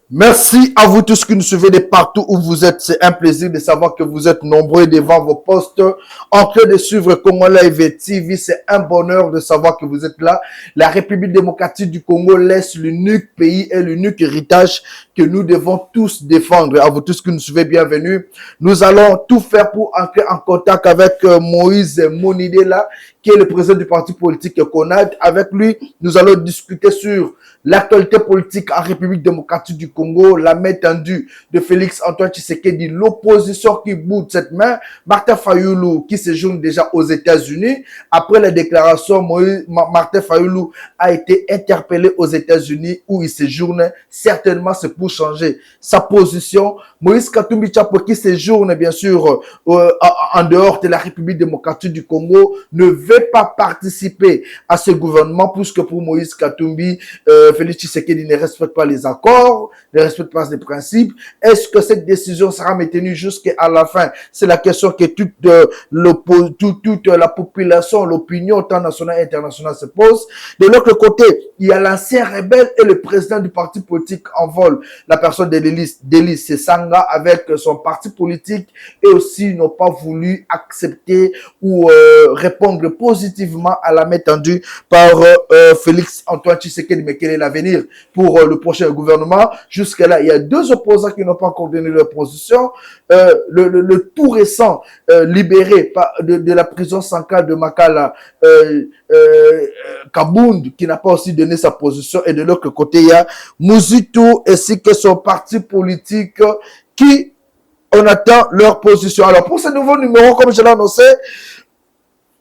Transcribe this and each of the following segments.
Merci à vous tous qui nous suivez de partout où vous êtes. C'est un plaisir de savoir que vous êtes nombreux devant vos postes en train de suivre Congo Live TV. C'est un bonheur de savoir que vous êtes là. La République démocratique du Congo laisse l'unique pays et l'unique héritage que nous devons tous défendre. À vous tous qui nous suivez, bienvenue. Nous allons tout faire pour entrer en contact avec Moïse Monidela, qui est le président du parti politique CONAD. Avec lui, nous allons discuter sur l'actualité politique en République démocratique du Congo, la main tendue de Félix Antoine Tshisekedi, l'opposition qui boude cette main, Martin Fayulu qui séjourne déjà aux États-Unis. Après la déclaration, Martin Fayulu a été interpellé aux États-Unis où il séjourne. Certainement, c'est pour changer sa position. Moïse Katumbi Tshapwe qui séjourne bien sûr en dehors de la République démocratique du Congo ne veut pas participer à ce gouvernement puisque pour Moïse Katumbi, Félix Tshisekedi ne respecte pas les accords, ne respecte pas les principes. Est-ce que cette décision sera maintenue jusqu'à la fin? C'est la question que toute la population, l'opinion tant nationale et internationale se pose. De l'autre côté, il y a l'ancien rebelle et le président du parti politique en vol, la personne de Delis Sesanga avec son parti politique et aussi n'ont pas voulu accepter ou répondre positivement à la main tendue par Félix Antoine Tshisekedi. Mais quel est l'avenir pour le prochain gouvernement? Jusque-là, il y a deux opposants qui n'ont pas encore donné leur position. Le tout récent libéré de la prison centrale de Makala, Kabound, qui n'a pas aussi donné sa position. Et de l'autre côté, il y a Mouzito ainsi que son parti politique qui, on attend leur position. Alors, pour ce nouveau numéro, comme je l'ai annoncé,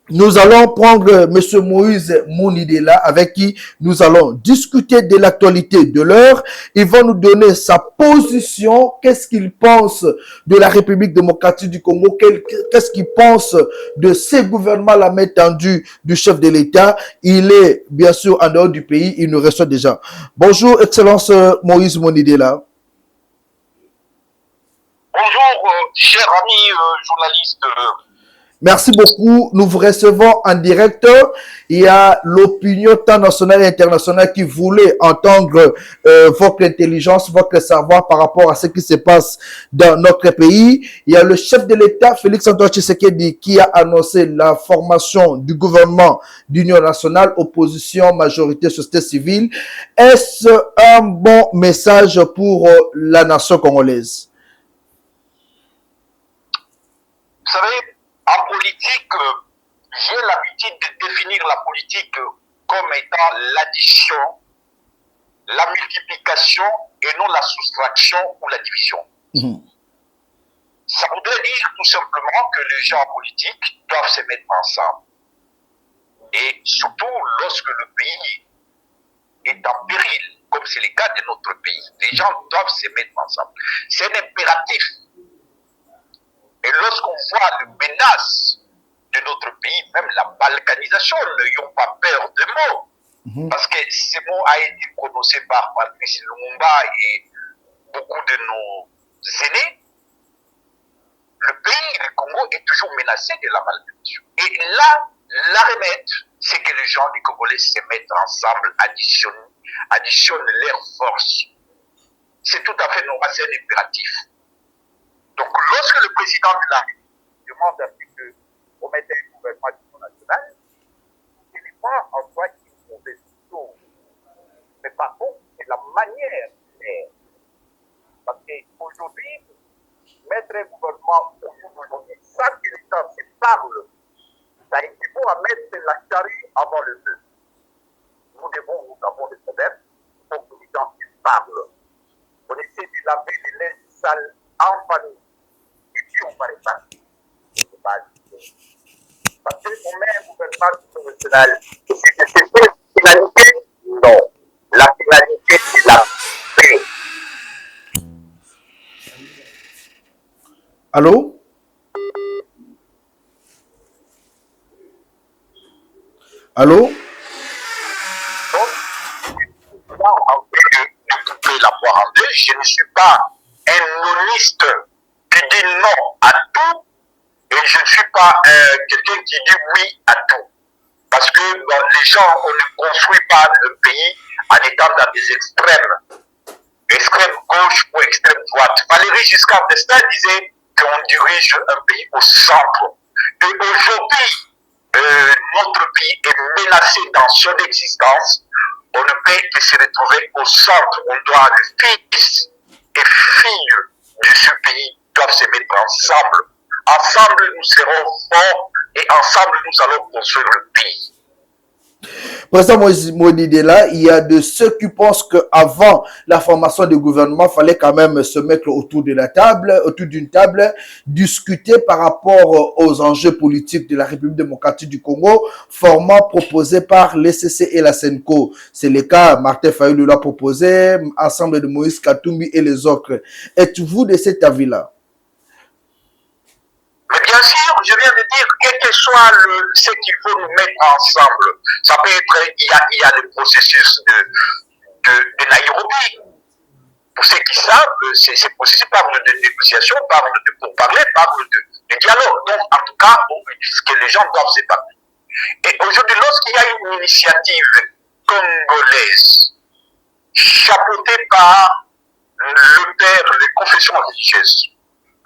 nous allons prendre M. Moïse Monidela avec qui nous allons discuter de l'actualité de l'heure. Il va nous donner sa position, qu'est-ce qu'il pense de la République démocratique du Congo, qu'est-ce qu'il pense de ces gouvernements à la main tendue du chef de l'État. Il est bien sûr en dehors du pays, il nous reçoit déjà. Bonjour, Excellence Moïse Monidela. Bonjour, cher ami journaliste. Merci beaucoup. Nous vous recevons en direct. Il y a l'opinion tant nationale et internationale qui voulait entendre votre intelligence, votre savoir par rapport à ce qui se passe dans notre pays. Il y a le chef de l'État, Félix Antoine Tshisekedi, qui a annoncé la formation du gouvernement d'union nationale, opposition, majorité, société civile. Est-ce un bon message pour la nation congolaise? Vous savez, en politique, j'ai l'habitude de définir la politique comme étant l'addition, la multiplication et non la soustraction ou la division. Ça voudrait dire tout simplement que les gens en politique doivent se mettre ensemble. Et surtout lorsque le pays est en péril, comme c'est le cas de notre pays, les gens doivent se mettre ensemble. C'est un impératif. Et lorsqu'on voit les menaces de notre pays, même la balkanisation, n'ayons pas peur de mots. Parce que ce mot a été prononcé par Patrice Lumumba et beaucoup de nos aînés. Le pays, le Congo, est toujours menacé de la balkanisation. Et là, la remède, c'est que les gens, les Congolais, se mettent ensemble, additionnent leurs forces. C'est tout à fait normal, c'est un impératif. Donc, lorsque le président de la République demande à ce qu'on mette un gouvernement d'union nationale, ce n'est pas en soi une mauvaise chose. Mais par contre, c'est la manière de faire. Parce qu'aujourd'hui, mettre un gouvernement aujourd'hui sans que les gens se parlent, ça équivaut à mettre la charrue avant le feu. Nous avons des problèmes, il faut que les gens se parlent. On essaie de laver les linge sales en famille. Et puis on va les passer. Parce qu'on met un gouvernement national. C'est une finalité? Non. La finalité, c'est la paix. Allô? Allô? Donc, là, en fait de couper la poire en deux, je ne suis pas un noniste non à tout et je ne suis pas quelqu'un qui dit oui à tout. Parce que les gens, on ne construit pas le pays en étant dans des extrême gauche ou extrême droite. Valéry Giscard d'Estaing disait qu'on dirige un pays au centre. Et aujourd'hui, notre pays est menacé dans son existence. On ne peut que se retrouver au centre. On doit, les fils et filles de ce pays doivent se mettre ensemble. Ensemble, nous serons forts et ensemble, nous allons construire le pays. Président Moïse Monidela, il y a de ceux qui pensent qu'avant la formation du gouvernement, il fallait quand même se mettre autour de la table, autour d'une table, discuter par rapport aux enjeux politiques de la République démocratique du Congo, format proposé par l'ECC et la SENCO. C'est le cas, Martin Fayulu l'a proposé, ensemble de Moïse Katumbi et les autres. Êtes-vous de cet avis-là? Mais bien sûr, je viens de dire, quel que soit ce qu'il faut nous mettre ensemble, ça peut être, il y a le processus de Nairobi. Pour ceux qui savent, ces processus parlent de négociation, parlent de pourparler, parlent de dialogue. Donc, en tout cas, ce que les gens doivent se battre. Et aujourd'hui, lorsqu'il y a une initiative congolaise, chapeautée par le père des confessions religieuses,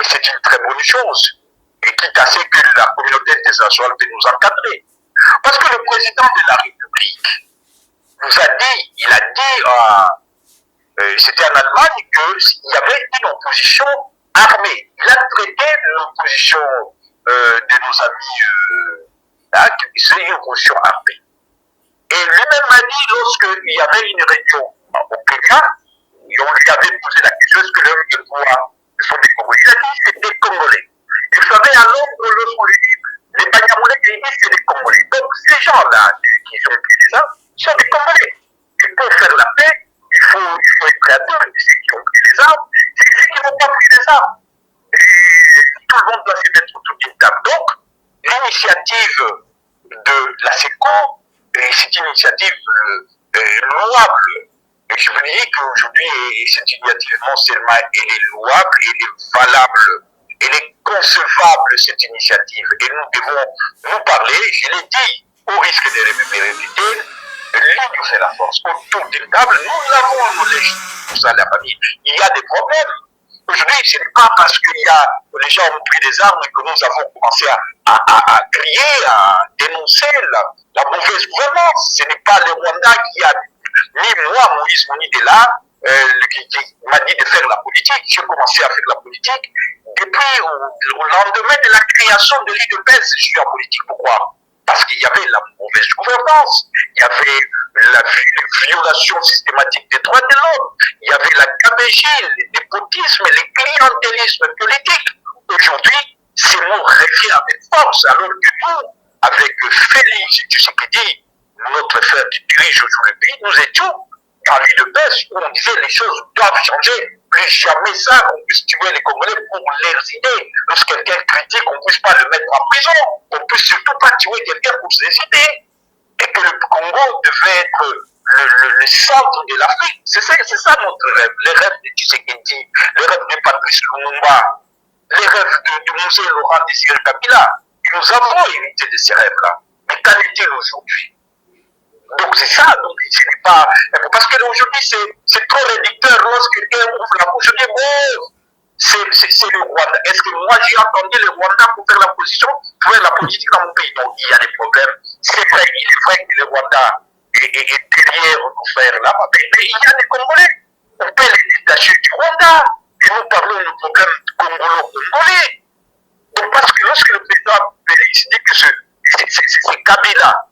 c'est une très bonne chose. Et quitte à ce que la communauté internationale peut nous encadrer. Parce que le président de la République nous a dit, il a dit, c'était en Allemagne, qu'il y avait une opposition armée. Il a traité l'opposition de nos amis, c'est une opposition armée. Et lui-même a dit, lorsqu'il y avait une réunion au Kenya, et on lui avait posé la question, est-ce que l'homme de pouvoir sont des Congolais? Il a dit, c'est des Congolais. Et vous savez, à Londres, lorsqu'on lui dit, les Banyamulais, il dit, c'est des Congolais. Donc, ces gens-là, qui ont pris les armes, sont des Congolais. Et pour faire la paix, il faut être créateur de ceux qui ont pris les armes, c'est ceux qui n'ont pas pris les armes. Et tout le monde doit se mettre autour d'une table. Donc, l'initiative de la SECO, c'est une initiative louable. Et je vous dis qu'aujourd'hui, cette initiative, non seulement elle est louable, elle est valable, elle est concevable, cette initiative. Et nous devons nous parler, je l'ai dit, au risque de répéter, l'union fait la force. Autour d'une table, nous avons nos législations, tout ça, la famille. Il y a des problèmes. Aujourd'hui, ce n'est pas parce que les gens ont pris des armes que nous avons commencé à crier, à dénoncer la mauvaise gouvernance. Ce n'est pas le Rwanda qui a mis moi, Moïse Monidela, qui m'a dit de faire la politique. J'ai commencé à faire la politique. Depuis au lendemain de la création de l'IDPS, je suis en politique. Pourquoi? Parce qu'il y avait la mauvaise gouvernance, il y avait la violation systématique des droits de l'homme, il y avait la gabegie, le népotisme, le clientélisme politique. Aujourd'hui, ces mots reviennent avec force, alors que nous, avec Félix Tshisekedi, notre frère qui dirige aujourd'hui le pays, nous étions dans l'UDPS où on disait les choses doivent changer. Plus jamais ça, on puisse tuer les Congolais pour leurs idées. Lorsque quelqu'un critique, on ne puisse pas le mettre en prison. On ne puisse surtout pas tuer quelqu'un pour ses idées. Et que le Congo devait être le centre de l'Afrique. C'est ça notre rêve. Les rêves de Tshisekedi, les rêves de Patrice Lumumba, les rêves de Mosé Laurent Désiré Kabila. Et nous avons hérité de ces rêves-là. Mais qu'en est-il aujourd'hui? Donc c'est ça, donc ce n'est pas. Parce qu'aujourd'hui c'est trop réducteur lorsque quelqu'un ouvre la bouche. Je dis, bon, c'est le Rwanda. Est-ce que moi j'ai entendu le Rwanda pour faire la position, pour faire la politique dans mon pays? Donc il y a des problèmes. C'est vrai, il est vrai que le Rwanda est derrière nous faire là, mais il y a des Congolais. On peut les détacher du Rwanda. Et nous parlons de problème congolo-congolais. Donc parce que lorsque le président Félix dit que c'est Kabila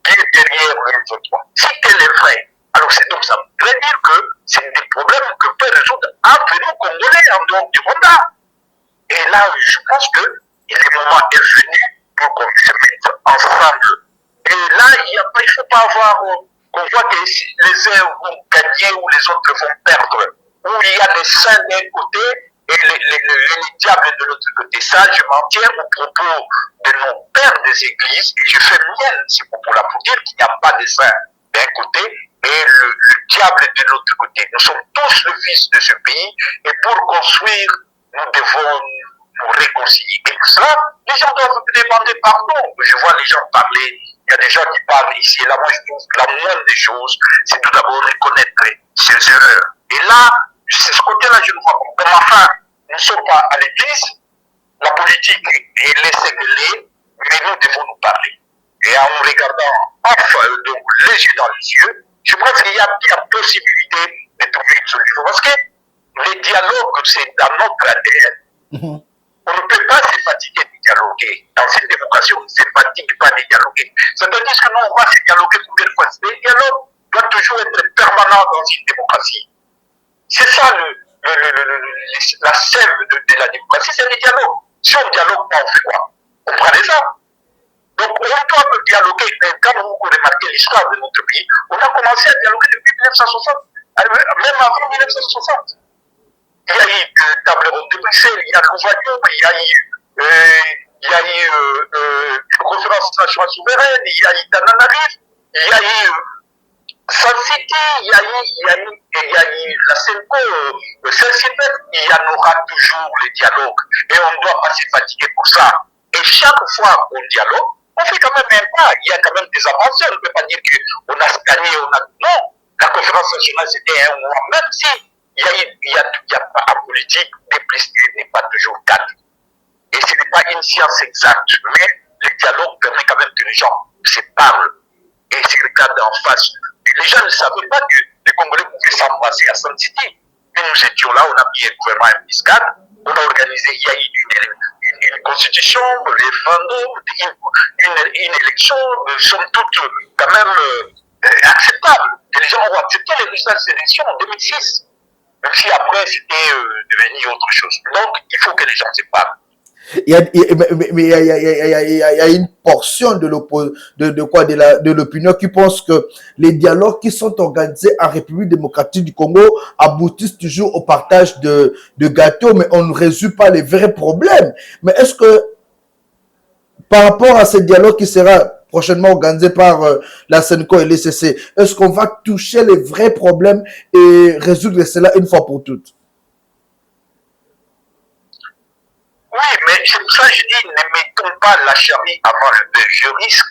qui est derrière le M23. Si elle est vraie, alors c'est donc ça veut dire que c'est des problèmes que peut résoudre entre nous Congolais en dehors du Rwanda. Et là, je pense que le moment est venu pour qu'on se mette ensemble. Et là, il ne faut pas avoir qu'on voit que les uns vont gagner ou les autres vont perdre. Où il y a les saints d'un côté et les diables de l'autre côté. Ça, je m'en tiens aux propos de nos pères des églises et je fais mienne ces propos-là pour dire qu'il n'y a pas de saints d'un côté et le diable de l'autre côté. Nous sommes tous le fils de ce pays et pour construire, nous devons pour réconcilier. Et pour cela, les gens doivent demander pardon. Je vois les gens parler, il y a des gens qui parlent ici et là. Moi, je trouve que la moindre des choses, c'est tout d'abord reconnaître ses erreurs. Et là, c'est ce côté-là, je ne vois pas. Mais enfin, nous ne sommes pas à l'église, la politique est laissée mêler, mais nous devons nous parler. Et en regardant enfin, donc, les yeux dans les yeux, je pense qu'il y a possibilité de trouver une solution. Parce que les dialogues, c'est dans notre ADN. On ne peut pas se fatiguer de dialoguer. Dans une démocratie, on ne se fatigue pas de dialoguer. C'est-à-dire que nous, on va se dialoguer combien de fois. Le dialogue doit toujours être permanent dans une démocratie. C'est ça la sève de la démocratie, c'est le dialogue. Si on dialogue pas, on fait quoi? On prend des armes. Donc, on doit dialoguer. Quand vous remarquez l'histoire de notre pays, on a commencé à dialoguer depuis 1960, même avant 1960. Il y a eu table ronde de Bruxelles, il y a Louvaillon, il y a eu une conférence nationale souveraine, il y a eu Tananarive, il y a eu Sun City, il y a eu la CENCO, le CELCIPET, il y en aura toujours les dialogues. Et on ne doit pas se fatiguer pour ça. Et chaque fois qu'on dialogue, on fait quand même un pas. Il y a quand même des avancées. On ne peut pas dire qu'on a gagné, Non, la conférence nationale, c'était un mois. Même si il y a en politique, déplicité n'est pas toujours cadre. Et ce n'est pas une science exacte. Mais le dialogue permet quand même que les gens se parlent et se regardent en face. Les gens ne savaient pas que les Congolais pouvaient s'embrasser à Sun City. Et nous étions là, on a mis un gouvernement fiscal, on a organisé, il y a eu une constitution, les référendum, une élection, somme toute quand même acceptable. Et les gens ont accepté les résultats de ces élections en 2006. Même si après c'était devenu autre chose. Donc il faut que les gens se parlent. Il y a une portion de l'opinion qui pense que les dialogues qui sont organisés en République démocratique du Congo aboutissent toujours au partage de gâteaux, mais on ne résout pas les vrais problèmes. Mais est-ce que par rapport à ce dialogue qui sera prochainement organisé par la CENCO et l'ECC, est-ce qu'on va toucher les vrais problèmes et résoudre cela une fois pour toutes? Oui, mais c'est pour ça que je dis, ne mettons pas la charrie avant le bœuf.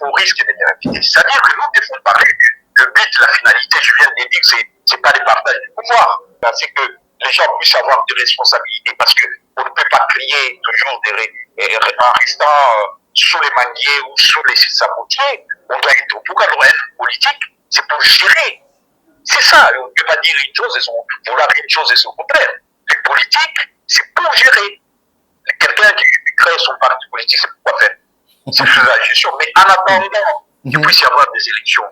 Au risque de les C'est-à-dire que nous devons parler du but, la finalité, je viens de dire que c'est pas le partage du pouvoir. C'est que les gens puissent avoir des responsabilités parce qu'on ne peut pas crier toujours en restant sous les manguiers ou sous les sabotiers. On doit être, pourquoi doit être politique? C'est pour gérer. C'est ça, on ne peut pas dire une chose et vouloir une chose et son contraire. Les politiques, c'est pour gérer. Quelqu'un qui crée son parti politique, c'est pourquoi faire. C'est faire la gestion. Mais en attendant qu'il puisse y avoir des élections,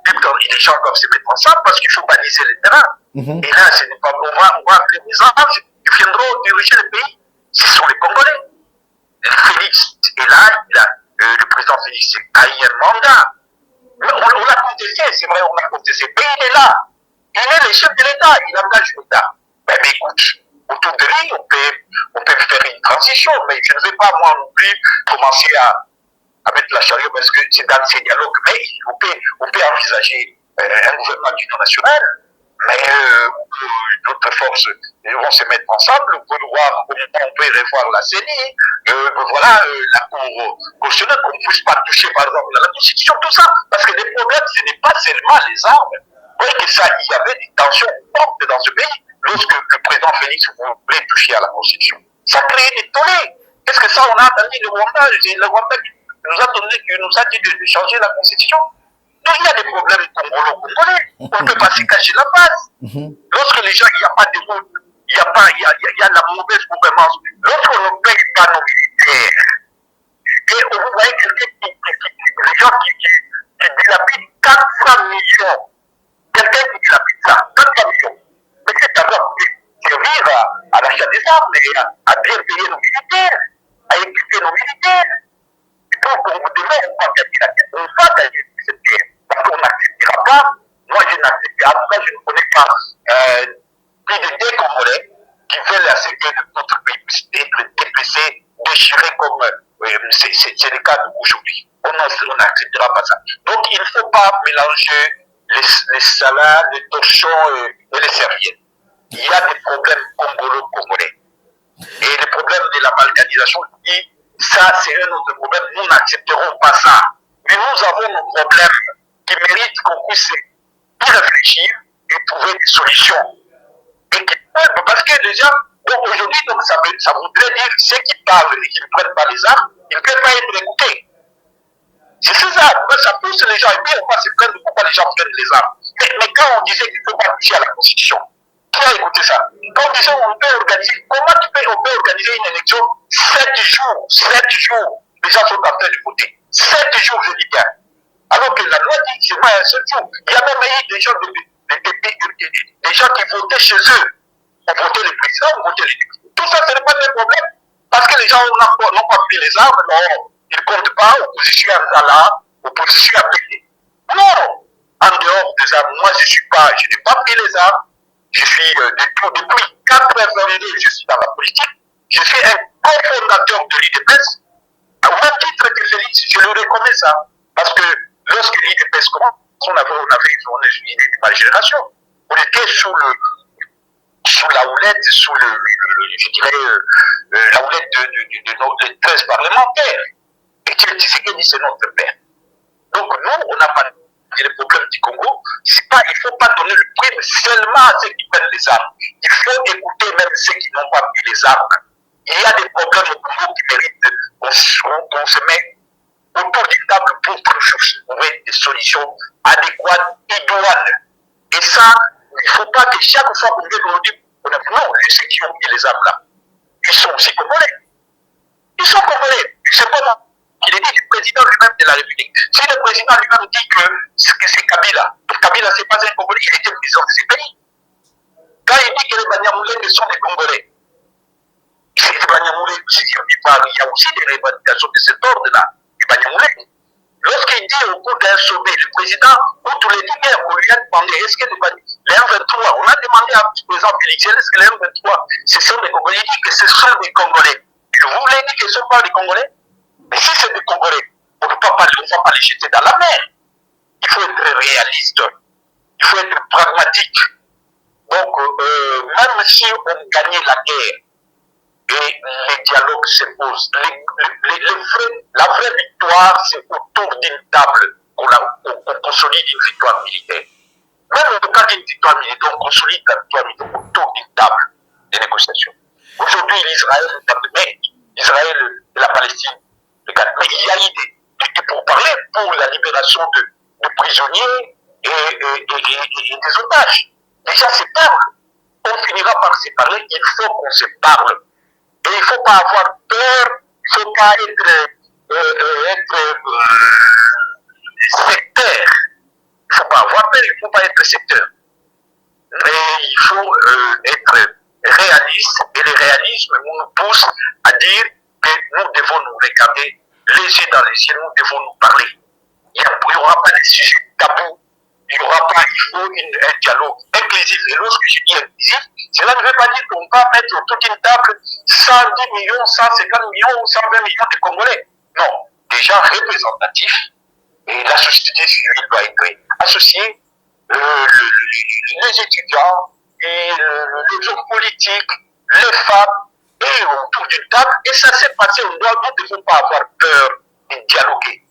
les gens doivent se mettre ensemble parce qu'il faut baliser le terrain. Et là, ce n'est pas, on va appeler des anges qui viendront diriger le pays. Ce sont les Congolais. Félix est là, le président Félix a eu un mandat. On l'a contesté, c'est vrai, on l'a contesté. Mais il est là. Il est le chef de l'État, il engage l'État. Mais écoute, autour de lui, on peut faire une transition, mais je ne vais pas, moi non plus, commencer à mettre la charrue parce que c'est dans ces dialogues. Mais on peut envisager un gouvernement d'union nationale, mais d'autres forces vont se mettre ensemble pour voir comment on peut revoir la CENI, voilà, la Cour constitutionnelle, qu'on ne puisse pas toucher par exemple à la Constitution, tout ça. Parce que les problèmes, ce n'est pas seulement les armes. Vous voyez que ça, il y avait des tensions fortes dans ce pays lorsque le président Félix voulait toucher à la Constitution. Ça crée des tollés. Qu'est-ce que ça, on a entendu le Rwanda qui nous a dit de changer la Constitution. Donc il y a des problèmes congolais. On ne peut pas se cacher la face. Lorsque les gens, il n'y a pas de route, il y a la mauvaise gouvernance. Lorsqu'on ne paye pas nos militaires, et vous voyez quelqu'un les gens qui dilapident 400 millions, quelqu'un qui dilapide ça, 400 millions. Mais c'est d'abord servir à l'achat des armes et à bien payer nos militaires, à équiper nos militaires. Donc, on va gagner la guerre. On va gagner cette guerre. Parce qu'on n'acceptera pas. Moi, je n'accepterai pas. En tout cas, je ne connais pas plus de deux Congolais qui veulent à ce que notre pays puisse être dépecé, déchiré comme c'est le cas d'aujourd'hui. On n'acceptera pas ça. Donc, il ne faut pas mélanger les salades, les torchons et les serviettes. Il y a des problèmes congolais. Et le le problème de la balkanisation, dit ça c'est un autre problème, nous n'accepterons pas ça. Mais nous avons nos problèmes qui méritent qu'on puisse y réfléchir et trouver des solutions. Et qui peuvent, parce que les gens, bon, aujourd'hui, donc, ça voudrait dire ceux qui parlent et qui ne prennent pas les armes, ils ne peuvent pas être écoutés. C'est ça, ça pousse les gens, et puis on va se plaindre pourquoi les gens prennent les armes. Mais quand on disait qu'il ne faut pas toucher à la Constitution, qui a écouté ça? Quand on disait on peut organiser, comment on peut organiser une élection 7 jours, les gens sont en train de voter. 7 jours, je dis bien. Alors que la loi dit que c'est pas un seul jour. Il y a même eu des gens qui votaient chez eux. On votait les présidents, on votait les députés. Tout ça, ce n'est pas un problème. Parce que les gens n'ont pas pris les armes, non. Ils ne comptent pas, opposition à là, opposition à payer. Non! En dehors des armes, moi je n'ai pas pris les armes. Je suis depuis 82, je suis dans la politique. Je suis un cofondateur de l'IDPS. À même titre que Félix, je le reconnais ça. Parce que lorsque l'IDPS commence, on avait une idée de ma génération. On était sous la houlette, je dirais, la houlette de nos 13 parlementaires. Et Tshisekedi, c'est notre père. Donc nous, on n'a pas le problème du Congo. Il ne faut pas donner le prix seulement à ceux qui prennent les armes. Il faut écouter même ceux qui n'ont pas pris les armes. Il y a des problèmes au Congo qui méritent qu'on se met autour d'une table pour trouver des solutions adéquates, idoines. Et ça, il ne faut pas que chaque fois qu'on vient nous dire, non, ceux qui ont pris les armes là, ils sont aussi congolais. Ils sont congolais. Je ne sais pas il est dit du président lui-même de la République. Si le président lui-même dit que c'est Kabila, Kabila c'est pas un Congolais, il était président de ces pays. Quand il dit que les Banyamulés sont des Congolais, c'est les Banyamulés aussi, il y a aussi des revendications de cet ordre-là, du Banyamulais. Lorsqu'il dit au cours d'un sommet, le président, outre les guerres, on lui a demandé, est-ce que les M23, on a demandé à le président Félix, est-ce que les M23, ce sont des Congolais? Il dit que ce sont des Congolais. Vous voulez dire que ce ne sont pas des Congolais? Mais si c'est des Congolais, on ne va pas les jeter dans la mer. Il faut être réaliste. Il faut être pragmatique. Donc, même si on gagnait la guerre et les dialogues se posent, la vraie victoire, c'est autour d'une table qu'on consolide une victoire militaire. Même au cas d'une victoire militaire, on consolide la victoire militaire autour d'une table de négociation. Aujourd'hui, l'Israël est en mer, Israël et la Palestine. Mais il y a idée pour parler pour la libération de prisonniers et des otages. Déjà, se parle. On finira par se parler. Il faut qu'on se parle. Et il ne faut pas avoir peur. Il ne faut pas être sectaire. Il ne faut pas avoir peur. Il ne faut pas être sectaire. Mais il faut être réaliste. Et le réalisme nous pousse à dire que nous devons nous regarder les yeux dans les yeux, nous devons nous parler. Il n'y aura pas de sujet tabou, il faut un dialogue inclusif. Et lorsque je dis inclusif, cela ne veut pas dire qu'on va mettre autour d'une table 110 millions, 150 millions ou 120 millions de Congolais. Non, déjà représentatif, et la société civile doit être associée, les étudiants, et les hommes politiques, les femmes, et autour d'une table, et ça s'est passé, nous ne devons pas avoir peur de dialoguer.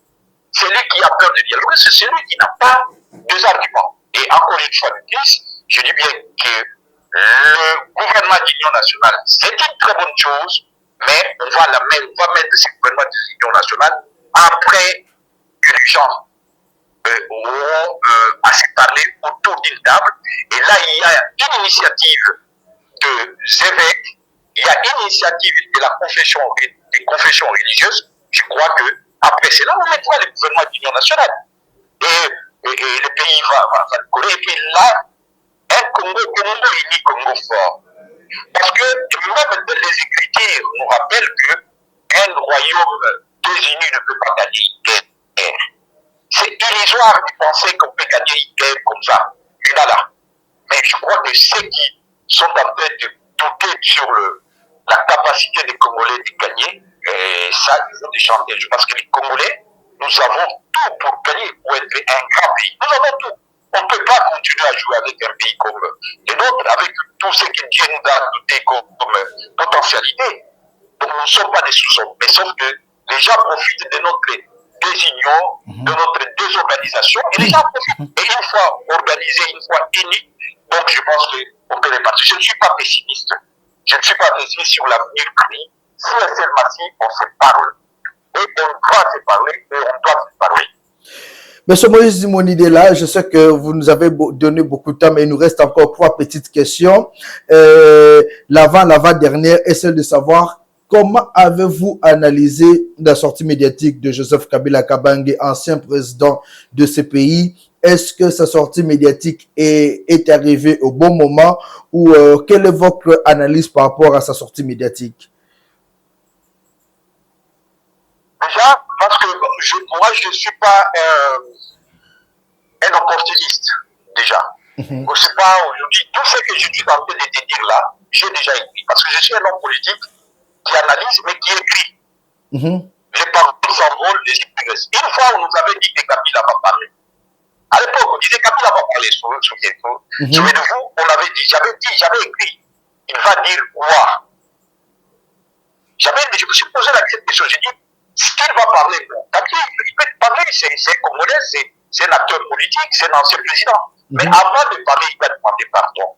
Celui qui a peur de dialoguer, c'est celui qui n'a pas deux arguments. Et encore une fois de plus, je dis bien que le gouvernement d'union nationale, c'est une très bonne chose, mais on va mettre ce gouvernement d'union nationale après que les gens auront à se parler autour d'une table. Et là, il y a une initiative des évêques, il y a une initiative de la des confessions religieuses. Je crois que après cela, on mettra le gouvernement d'union nationale. Et le pays va coller. Et puis là, un Congo uni, Congo fort. Parce que même les Écritures nous rappellent qu'un royaume désuni ne peut pas gagner une guerre. C'est illusoire de penser qu'on peut gagner une guerre comme ça. Il y en a là. Mais je crois que ceux qui sont en train de douter sur la capacité des Congolais de gagner, ça, ils ont des chantages. Parce que les Congolais, nous avons tout pour gagner, pour être un grand pays. Nous avons tout. On ne peut pas continuer à jouer avec un pays comme les nôtres, avec tout ce que Dieu nous a doté comme potentialité. Donc nous ne sommes pas des sous-hommes. Mais sauf que les gens profitent de notre désunion, de notre désorganisation, et les gens profitent. Et une fois organisés, une fois unis, donc je pense qu'on peut les partir. Je ne suis pas pessimiste. Je ne suis pas pessimiste sur l'avenir pris. Si c'est massif, on se parle. Et on doit se parler, et on doit se parler. Monsieur Moïse Zimonidela, je sais que vous nous avez donné beaucoup de temps, mais il nous reste encore 3 petites questions. L'avant-dernière est celle de savoir comment avez-vous analysé la sortie médiatique de Joseph Kabila Kabange, ancien président de ce pays? Est-ce que sa sortie médiatique est arrivée au bon moment ou quelle est votre analyse par rapport à sa sortie médiatique? Déjà, parce que moi, je ne suis pas un opportuniste, déjà. Je ne sais pas aujourd'hui, tout ce que je suis en train de te dire là, j'ai déjà écrit. Parce que je suis un homme politique qui analyse, mais qui écrit. Les paroles s'envolent, les hypocrites. Une fois, on nous avait dit que Kabila va parler. À l'époque, on disait Kabila va parler, souvenez-vous. Souvenez-vous, on avait dit, j'avais écrit. Il va dire quoi? Je me suis posé la question, j'ai dit, s'il va parler, Kabila, il peut parler, c'est Congolais, c'est un acteur politique, c'est un ancien président. Mais avant de parler, il va demander pardon.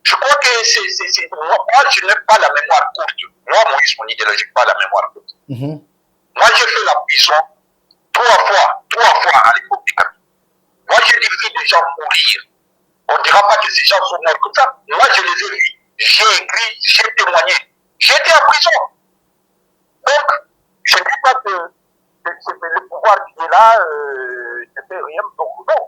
Je crois que moi, je n'ai pas la mémoire courte. Moi, Moïse, mon idéologie, je n'ai pas la mémoire courte. Moi, j'ai fait la prison 3 fois à l'époque du Kabila. Moi, j'ai vu des gens mourir. On ne dira pas que ces gens sont morts comme ça. Moi, je les ai vus. J'ai écrit, j'ai témoigné. J'étais en prison. Donc, je ne dis pas que le pouvoir qui est là, je ne fais rien pour non.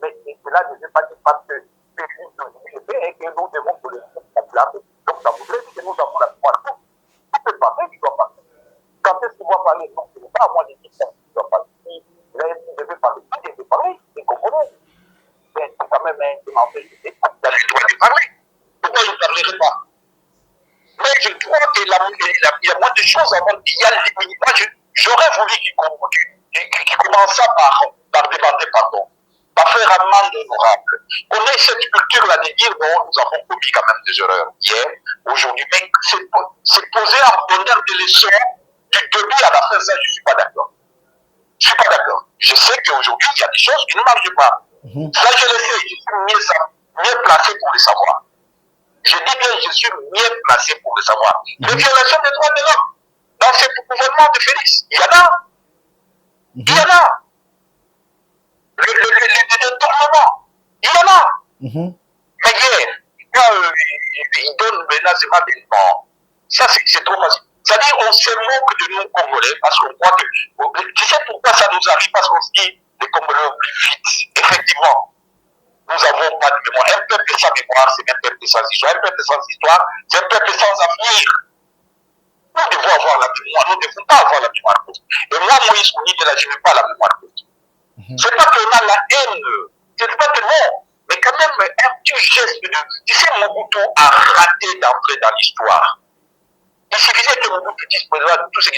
Mais cela ne veut pas dire parce que c'est une chose que et que nous devons pour le proclamer. Donc, ça voudrait dire que nous avons la pouvoir. Tu peux parler, tu dois parler. Quand est-ce qu'il doit parler? Non, ce n'est pas à moi de dire ça, tu dois parler. Il devait parler, il devait parler, c'est Congolais. Mais c'est quand même un démantèlement. Il a le droit de parler. Pourquoi il ne parlerait pas? Mais je crois qu'il y a moins de choses avant qu'il y a les militaires. J'aurais voulu qu'il commence par demander pardon, par faire amende honorable. On a cette culture-là de dire, bon, nous avons commis quand même des erreurs hier, aujourd'hui, mais c'est poser en bonheur de leçons du début à la fin, ça, je ne suis pas d'accord. Je ne suis pas d'accord. Je sais qu'aujourd'hui, il y a des choses qui ne marchent pas. Ça, je le sais, je suis mieux placé pour le savoir. Je dis bien, je suis mieux placé pour le savoir. Les violations des droits de l'homme dans ce gouvernement de Félix, il y en a. Il y en a. Le détournement, il y en a. Mais hier, il donne menacement des morts. Ça, c'est trop facile. C'est-à-dire, on se moque de nous, Congolais, parce qu'on croit que... Tu sais pourquoi ça nous arrive? Parce qu'on se dit, les Congolais ont plus vite. Effectivement. Nous n'avons pas de mémoire. Un peuple sans mémoire, c'est un peuple sans histoire. Un peuple sans histoire, c'est un peuple sans avenir. Nous devons avoir la mémoire. Nous ne devons pas avoir la mémoire courte. Et moi, Moïse Kounidela, je n'ai pas la mémoire courte. Ce n'est pas qu'on a la haine. Ce n'est pas que non. Mais quand même, un petit geste de... Tu sais, Mobutu a raté d'entrer dans l'histoire. Il suffisait que Mobutu dise, tout ce que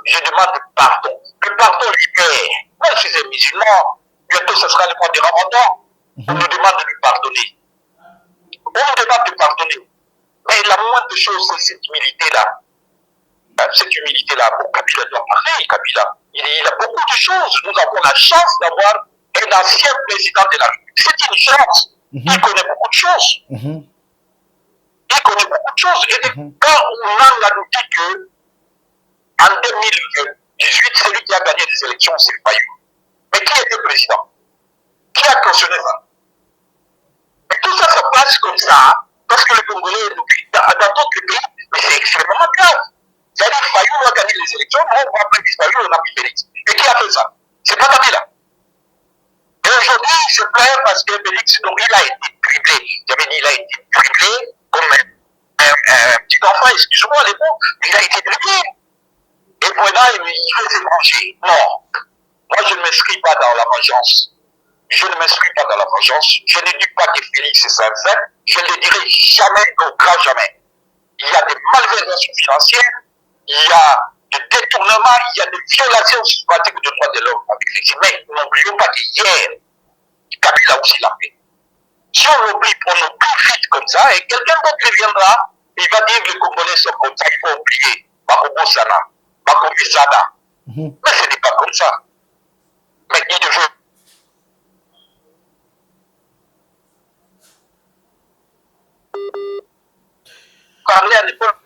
je demande pardon. Le pardon libère. Moi, je suis un musulman. Bientôt, ce sera le mois de Ramadan. On nous demande de lui pardonner. On nous demande de pardonner. Mais la moindre chose, c'est cette humilité-là. Cette humilité-là. Bon, Kabila doit parler, Kabila. Il a beaucoup de choses. Nous avons la chance d'avoir un ancien président de la République. C'est une chance. Il connaît beaucoup de choses. Il connaît beaucoup de choses. Et quand on a nous dit que en 2018, celui qui a gagné les élections, c'est Fayou. Mais qui était président? Qui a cautionné ça? Et tout ça, ça passe comme ça, parce que le Congolais, dans d'autres pays, mais c'est extrêmement grave. C'est-à-dire que Fayou a gagné les élections, on va après Fayou, on a pris Félix. Et qui a fait ça? C'est pas Kabila. Et aujourd'hui, il se plaint parce que Félix, donc il a été criblé. J'avais dit, il a été criblé comme un petit enfant, excusez-moi les mots, mais il a été criblé. Et voilà, il veut se manger. Non. Moi, je ne m'inscris pas dans la vengeance. Je ne m'inscris pas dans la vengeance. Je ne dis pas que Félix est sincère. Je ne le dirai jamais, au grand jamais. Il y a des malversations financières, il y a des détournements, il y a des violations systématiques de droits de l'homme avec Félix. Mais n'oublions pas qu'hier, Kabila aussi l'a fait. Si on oublie vite comme ça, et quelqu'un d'autre viendra Il va dire que les Congolais sont comme ça, il faut oublier. Bakobo Sana, Bakobo Sana. Mais ce n'est pas comme ça. Mais il devait parler à n'importe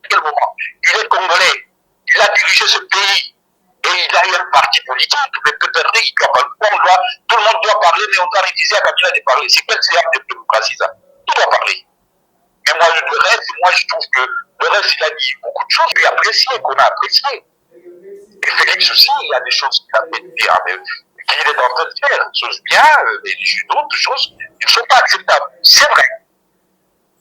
quel moment. Il est Congolais, il a dirigé ce pays et il a un parti politique. Mais peut-être qu'il doit, tout le monde doit parler, mais on doit réviser à Kabila de parler. C'est quel séance de démocratie ça? Il doit parler. Mais moi, je trouve que le reste, il a dit beaucoup de choses qu'on a appréciées. Et Félix aussi, il y a des choses qu'il a fait bien, mais qu'il est en train de faire, des choses bien, mais d'autres choses qui ne sont pas acceptables. C'est vrai.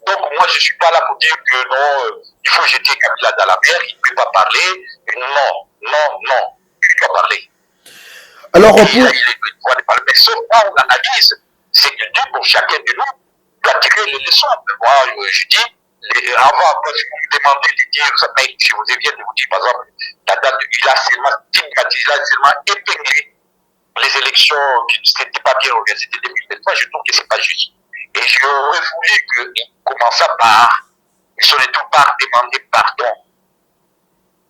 Donc moi, je ne suis pas là pour dire que non, il faut jeter Kabila dans la mer, il ne peut pas parler. Non, il doit parler. Alors, on peut... Il a le droit de parler. Mais sauf quand on analyse, c'est que Dieu, pour chacun de nous, doit tirer les leçons. Moi, je dis, avant, si vous me demandez de dire, mais je vous viens de vous dire, par exemple, la date, il a seulement stigmatisé, il a seulement épinglé les élections qui n'étaient pas bien organisées de 2023. Je trouve que ce n'est pas juste. Et j'aurais voulu qu'il commençât par, surtout par demander pardon.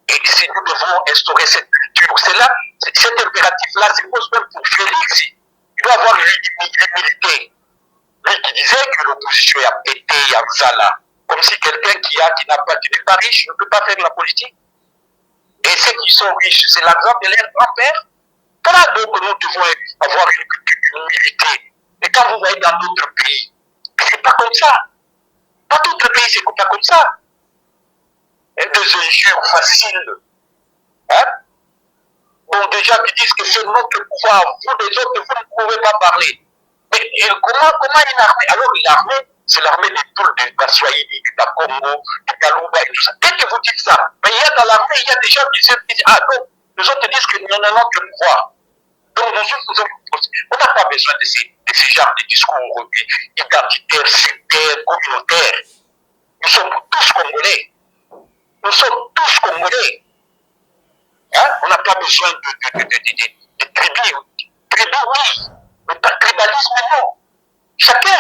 Et si nous devons instaurer cette culture, c'est là, cet impératif-là, c'est même pour Félix. Il doit avoir l'humilité. Lui qui disait que l'opposition a pété à Mzala, comme si quelqu'un qui n'est pas riche ne peut pas faire la politique. Et ceux qui sont riches, c'est l'exemple de leur grand-père. Voilà donc nous devons avoir une culture d'humilité. Et quand vous voyez dans d'autres pays, c'est pas comme ça. Dans d'autres pays, c'est pas comme ça. Et des injures faciles. Hein? Bon, déjà, qui disent que c'est notre pouvoir. Vous, les autres, vous ne pouvez pas parler. Mais comment une armée? Alors, l'armée, c'est l'armée des poules de la Swahili, du Congo, du Kalouba et tout ça. Dès que vous dites ça, mais il y a dans l'armée, il y a des gens qui disent, ah non, les autres disent que nous n'avons que pouvoir. Donc, on n'a pas besoin de ces genres de discours identitaires, sectaires, communautaires. Nous sommes tous Congolais. Nous sommes tous Congolais. Hein? On n'a pas besoin de tribus. Tribus, oui, mais pas de tribalisme, non. Chacun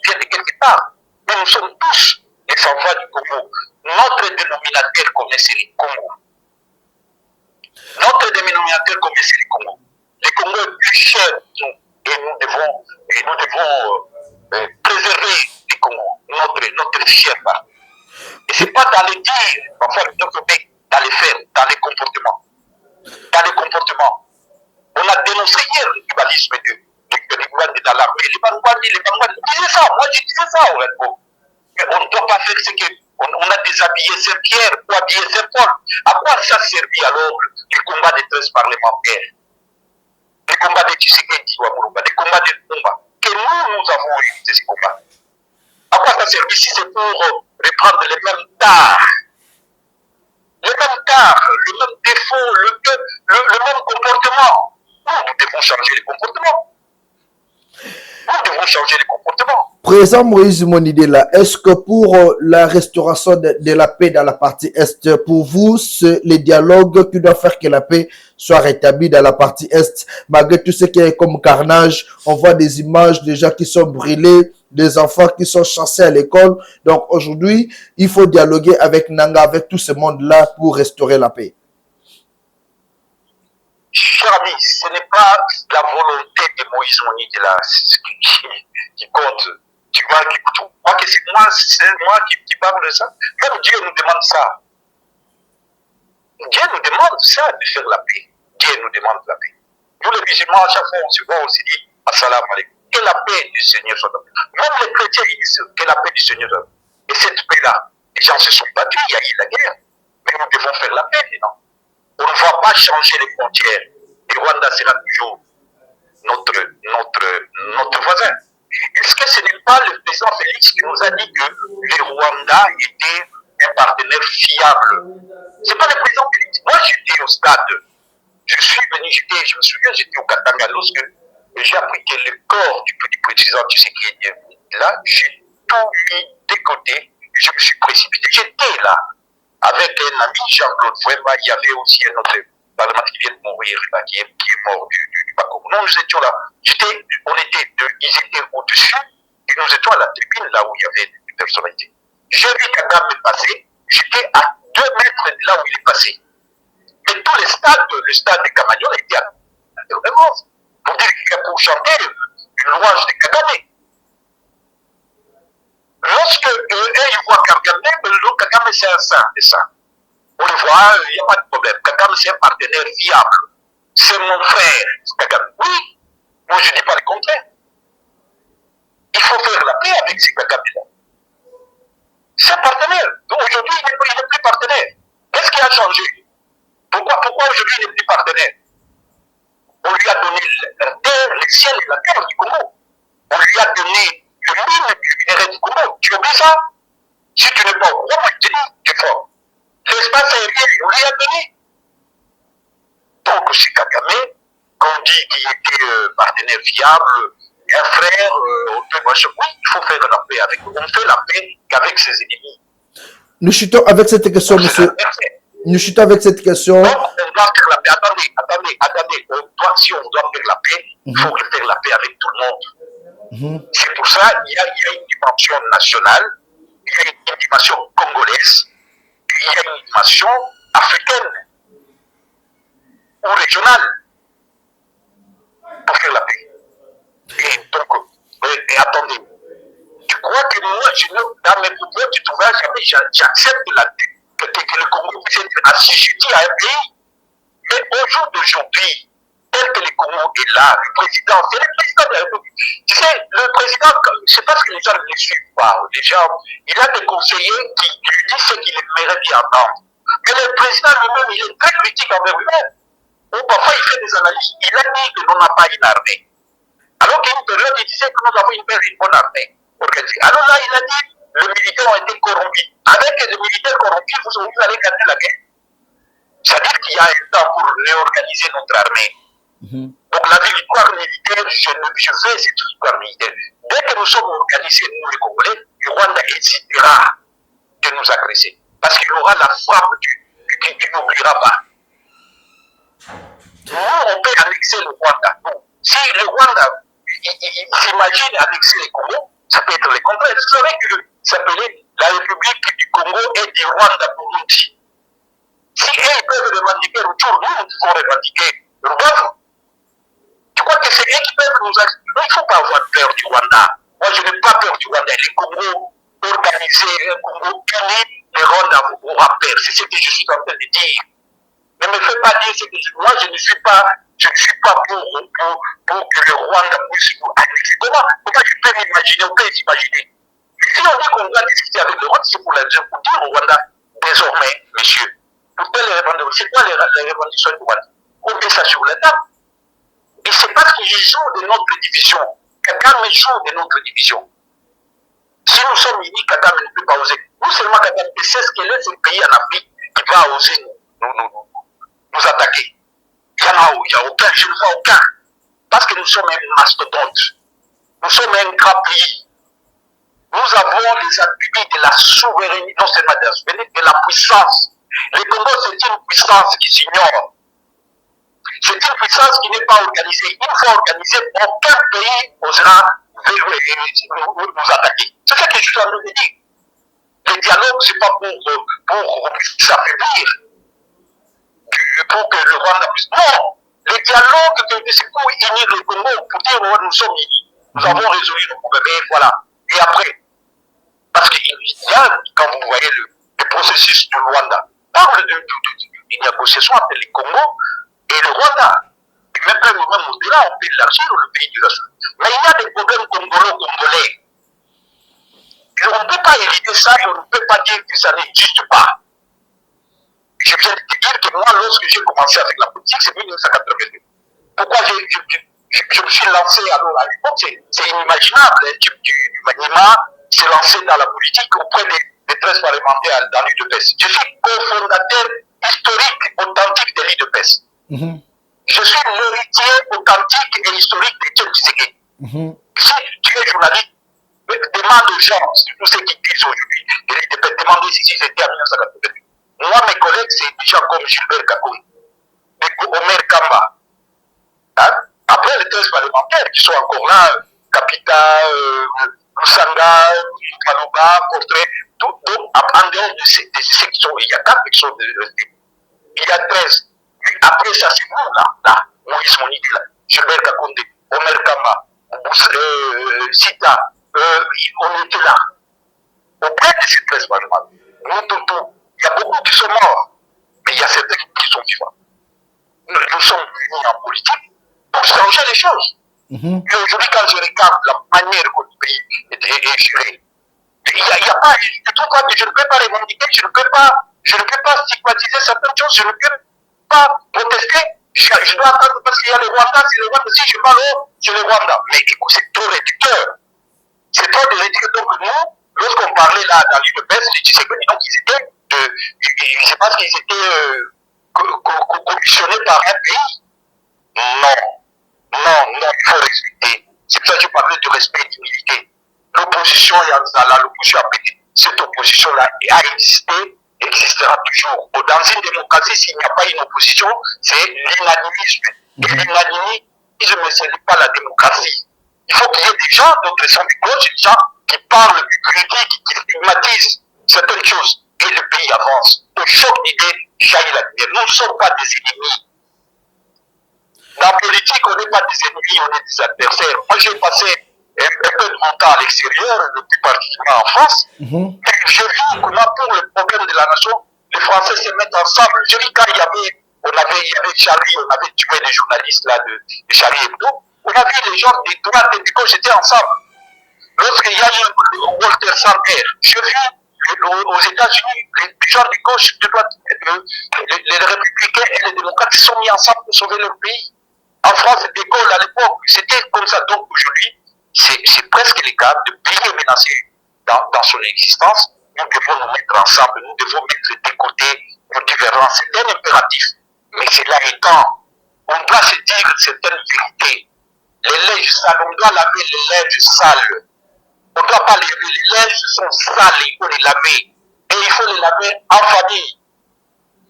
vient de quelque part. Mais nous sommes tous les enfants du Congo. Notre dénominateur commun, c'est le Congo. Notre dénominateur commun, c'est le Congo. Le Congo est plus cher pour nous. Et nous devons préserver le Congo, notre fier part. Et ce n'est pas dans les dire, parfois, mais dans les faits, dans les comportements. Dans les comportements. On a dénoncé hier le tribalisme dans l'armée. Les Bangwani, disaient ça. Moi, je disais ça au Redbo. Mais on ne doit pas faire ce que. On a déshabillé Saint-Pierre pour habiller Saint-Paul. À quoi ça servit alors le combat des 13 parlementaires? Les combats de Tshisekedi, les combats de Lumumba, que nous avons eu ces combats. À quoi ça sert ici? C'est pour reprendre les mêmes tares, le même défaut, le même comportement. Nous devons changer les comportements. Nous devons changer les comportements. Président Moïse Monidela, est-ce que pour la restauration de la paix dans la partie Est, pour vous, c'est les dialogues qui doivent faire que la paix soit rétablie dans la partie Est, malgré tout ce qui est comme carnage? On voit des images de gens qui sont brûlés, des enfants qui sont chassés à l'école. Donc aujourd'hui, il faut dialoguer avec Nanga, avec tout ce monde-là pour restaurer la paix. Cher ami, ce n'est pas la volonté de Moïse Monidela qui compte. Tu vois que c'est moi qui parle de ça. Même Dieu nous demande ça. Dieu nous demande ça, de faire la paix. Dieu nous demande la paix. Nous les musulmans, à chaque fois, on se voit, on se dit, assalamu alaikum. Que la paix du Seigneur soit là. Même les chrétiens, ils disent que la paix du Seigneur soit là. Et cette paix-là, les gens se sont battus, il y a eu la guerre. Mais nous devons faire la paix maintenant. On ne va pas changer les frontières. Et Rwanda sera toujours notre voisin. Est-ce que ce n'est pas le président Félix qui nous a dit que le Rwanda était un partenaire fiable? Ce n'est pas le président Félix. Moi, j'étais au stade. Je me souviens, j'étais au Katanga lorsque j'ai appris que le corps du président Tshisekedi est là. J'ai tout mis de côté et je me suis précipité. J'étais là avec un ami, Jean-Claude Fouemba. Il y avait aussi un autre parlementaire qui vient de mourir, là, qui est mort du Bakou. Non, nous étions là. Ils étaient au-dessus et nous étions à la tribune, là où il y avait des personnalités. J'ai vu Kagame passer, j'étais à 2 mètres de là où il est passé. Et tous les stades, le stade de Camagnol était à vraiment pour dire pour chanter une louange de Kagame. Lorsque ils voient Kagame, le Kagame c'est un saint, c'est ça. On le voit, il n'y a pas de problème. Kagame c'est un partenaire fiable. C'est mon frère, Kagame. Oui, moi je ne dis pas le contraire. Il faut faire la paix avec ces Kagame-là. C'est un partenaire. Donc aujourd'hui, il n'est plus partenaire. Qu'est-ce qui a changé? Pourquoi aujourd'hui il n'est plus partenaire? On lui a donné la terre, le ciel et la terre du Congo. On lui a donné le mine du minerai du Congo. Tu oublies ça? Si tu n'es pas au courant, je te dis, tu es fort. L'espace aérien, on lui a donné. Donc, c'est Kagame, qu'on dit qu'il était partenaire fiable, un frère, oui, il faut faire la paix avec eux. On fait la paix qu'avec ses ennemis. Nous chutons avec cette question, monsieur. Nous chutons avec cette question. Donc, on doit faire la paix. Attendez. Si on doit faire la paix, il faut faire la paix avec tout le monde. C'est pour ça qu'il y a une dimension nationale, il y a une dimension congolaise, il y a une dimension africaine ou régionale pour faire la paix. Et donc, attendez, tu crois que moi, dans mes propos, tu trouveras jamais, j'accepte que le Congo puisse être assujetti à un pays. Mais au jour d'aujourd'hui, tel que le Congo est là, le président, c'est le président de la République. Tu sais, le président, c'est parce que les gens ne le suivent pas. Les gens, il a des conseillers qui lui disent ce qu'il aimerait bien entendre. Mais le président lui-même, il est très critique envers lui-même. Ou parfois, il fait des analyses. Il a dit que l'on n'a pas une armée. Alors qu'à une période, il disait que nous avons une bonne armée organisée. Alors là, il a dit que les militaires ont été corrompus. Avec les militaires corrompus, vous allez gagner la guerre. C'est-à-dire qu'il y a un temps pour réorganiser notre armée. Donc la victoire militaire, je fais cette victoire militaire. Dès que nous sommes organisés, nous les Congolais, le Rwanda hésitera de nous agresser. Parce qu'il aura la frappe qui n'oubliera pas. Nous, on peut annexer le Rwanda. Donc, si le Rwanda il s'imagine annexer les Congo, ça peut être le contraire. Vous savez que s'appelait la République du Congo et du Rwanda Burundi. Si eux peuvent revendiquer autour, nous devons revendiquer le Rwanda. Tu crois que c'est eux qui peuvent nous accueillir? Il ne faut pas avoir peur du Rwanda. Moi, je n'ai pas peur du Rwanda. Le Congo organisé, le Congo uni, le Rwanda aura peur. C'est ce que je suis en train de dire. Ne me fais pas dire ce que moi, je ne suis pas pour que le Rwanda puisse nous annexer. Comment je peux m'imaginer, on peut s'imaginer. Si on dit qu'on doit discuter avec le Rwanda, c'est pour dire au Rwanda, désormais, messieurs, pour telle revendication, c'est quoi les revendications du Rwanda? On met ça sur la table. Et c'est parce qu'ils jouent de notre division. Kagame joue de notre division. Si nous sommes unis, Kagame ne peut pas oser. Nous seulement Kagame, c'est ce qu'il est, c'est le pays en Afrique qui va oser nous attaquer. Il n'y a aucun, je ne vois aucun. Parce que nous sommes un mastodonte. Nous sommes un grand pays. Nous avons les attributs de la souveraineté, non seulement de la souveraineté, de la puissance. Le Congo, c'est une puissance qui s'ignore. C'est une puissance qui n'est pas organisée. Une fois organisée, aucun pays osera nous attaquer. C'est ça que je suis en train de dire. Le dialogue, ce n'est pas pour s'affaiblir, pour que le Rwanda puisse. Non! Le dialogue, c'est pour unir le Congo, pour dire oh, nous sommes unis. Nous avons résolu nos problèmes. Et voilà. Et après, parce qu'il y a, quand vous voyez le processus du Rwanda, parle d'une négociation entre le Congo et le Rwanda. Et même au-delà, on peut élargir le pays de la Sud. Mais il y a des problèmes congolais. Et on ne peut pas éviter ça et on ne peut pas dire que ça n'existe pas. Je viens de te dire que moi, lorsque j'ai commencé avec la politique, c'est 1982. Pourquoi je me suis lancé alors à l'époque, c'est inimaginable. Un type du Maniema s'est lancé dans la politique auprès des 13 parlementaires dans l'UDPS. Je suis cofondateur historique, authentique de l'UDPS. Je suis l'héritier authentique et historique de Etienne Tshisekedi. Si tu es journaliste, demande aux gens, tous ceux qui disent aujourd'hui, demandez si c'était en 1982. Moi, mes collègues, c'est des gens comme Gilbert Kakoui, Omer Kamba. Hein? Après les 13 parlementaires qui sont encore là, Kapita, Lusanga, Kalouba, Portrait, Donc, en dehors de ces sections, il y a 4 sections il y a 13. Après ça, c'est nous, là, Moïse Monidi, là, Gilbert Kakonde, Omer Kama, Sita, on était là. Auprès de ces 13 parlements, nous, Toto, il y a beaucoup qui sont morts, mais il y a certains qui sont vivants. Nous sommes unis en politique pour changer les choses. Et aujourd'hui, quand je regarde la manière dont le pays est géré, il y a pas, je trouve pas que je ne peux pas revendiquer, je ne peux pas stigmatiser certaines choses, je ne peux pas protester. Je dois attendre parce qu'il y a le Rwanda, c'est le Rwanda, si je parle, c'est le Rwanda. Mais écoute, c'est trop réducteur. C'est trop de réducteur. Donc nous, lorsqu'on parlait là dans l'UPS, les Tshisekedi, donc ils étaient, je sais pas qu'ils étaient commissionnés par un pays. Non, il faut respecter. C'est pour ça que je parlais de respect et d'humilité. L'opposition, l'opposition a pété. Cette opposition-là a existé, existera toujours. Dans une démocratie, s'il n'y a pas une opposition, c'est l'unanimisme. Et l'unanimisme, ce n'est pas la démocratie. Il faut qu'il y ait des gens, d'autres sont du gauche, des gens qui parlent, qui critiquent, qui stigmatisent certaines choses. Et le pays avance. Au choc d'idées, jaillit la lumière. Nous ne sommes pas des ennemis. Dans la politique, on n'est pas des ennemis, on est des adversaires. Moi, j'ai passé un peu de mon temps à l'extérieur, le plus particulièrement en France. Et j'ai vu comment, pour le problème de la nation, les Français se mettent ensemble. J'ai vu quand il y avait Charlie, on avait tué les journalistes là, de Charlie Hebdo. On a vu les gens des droites et des gauches étaient ensemble. Lorsqu'il y a eu Walter Sander, j'ai vu aux États-Unis, les gens de gauche, de droite, les républicains et les démocrates se sont mis ensemble pour sauver leur pays. En France, De Gaulle à l'époque, c'était comme ça. Donc aujourd'hui, c'est presque le cas. Le pays est menacé dans son existence. Nous devons nous mettre ensemble, nous devons mettre de côté nos différences. C'est un impératif. Mais c'est là étant, on doit se dire certaines vérités. Les linges sales, on doit laver les linges sales. On ne doit pas les linges sont sales, il faut les laver. Et il faut les laver en famille.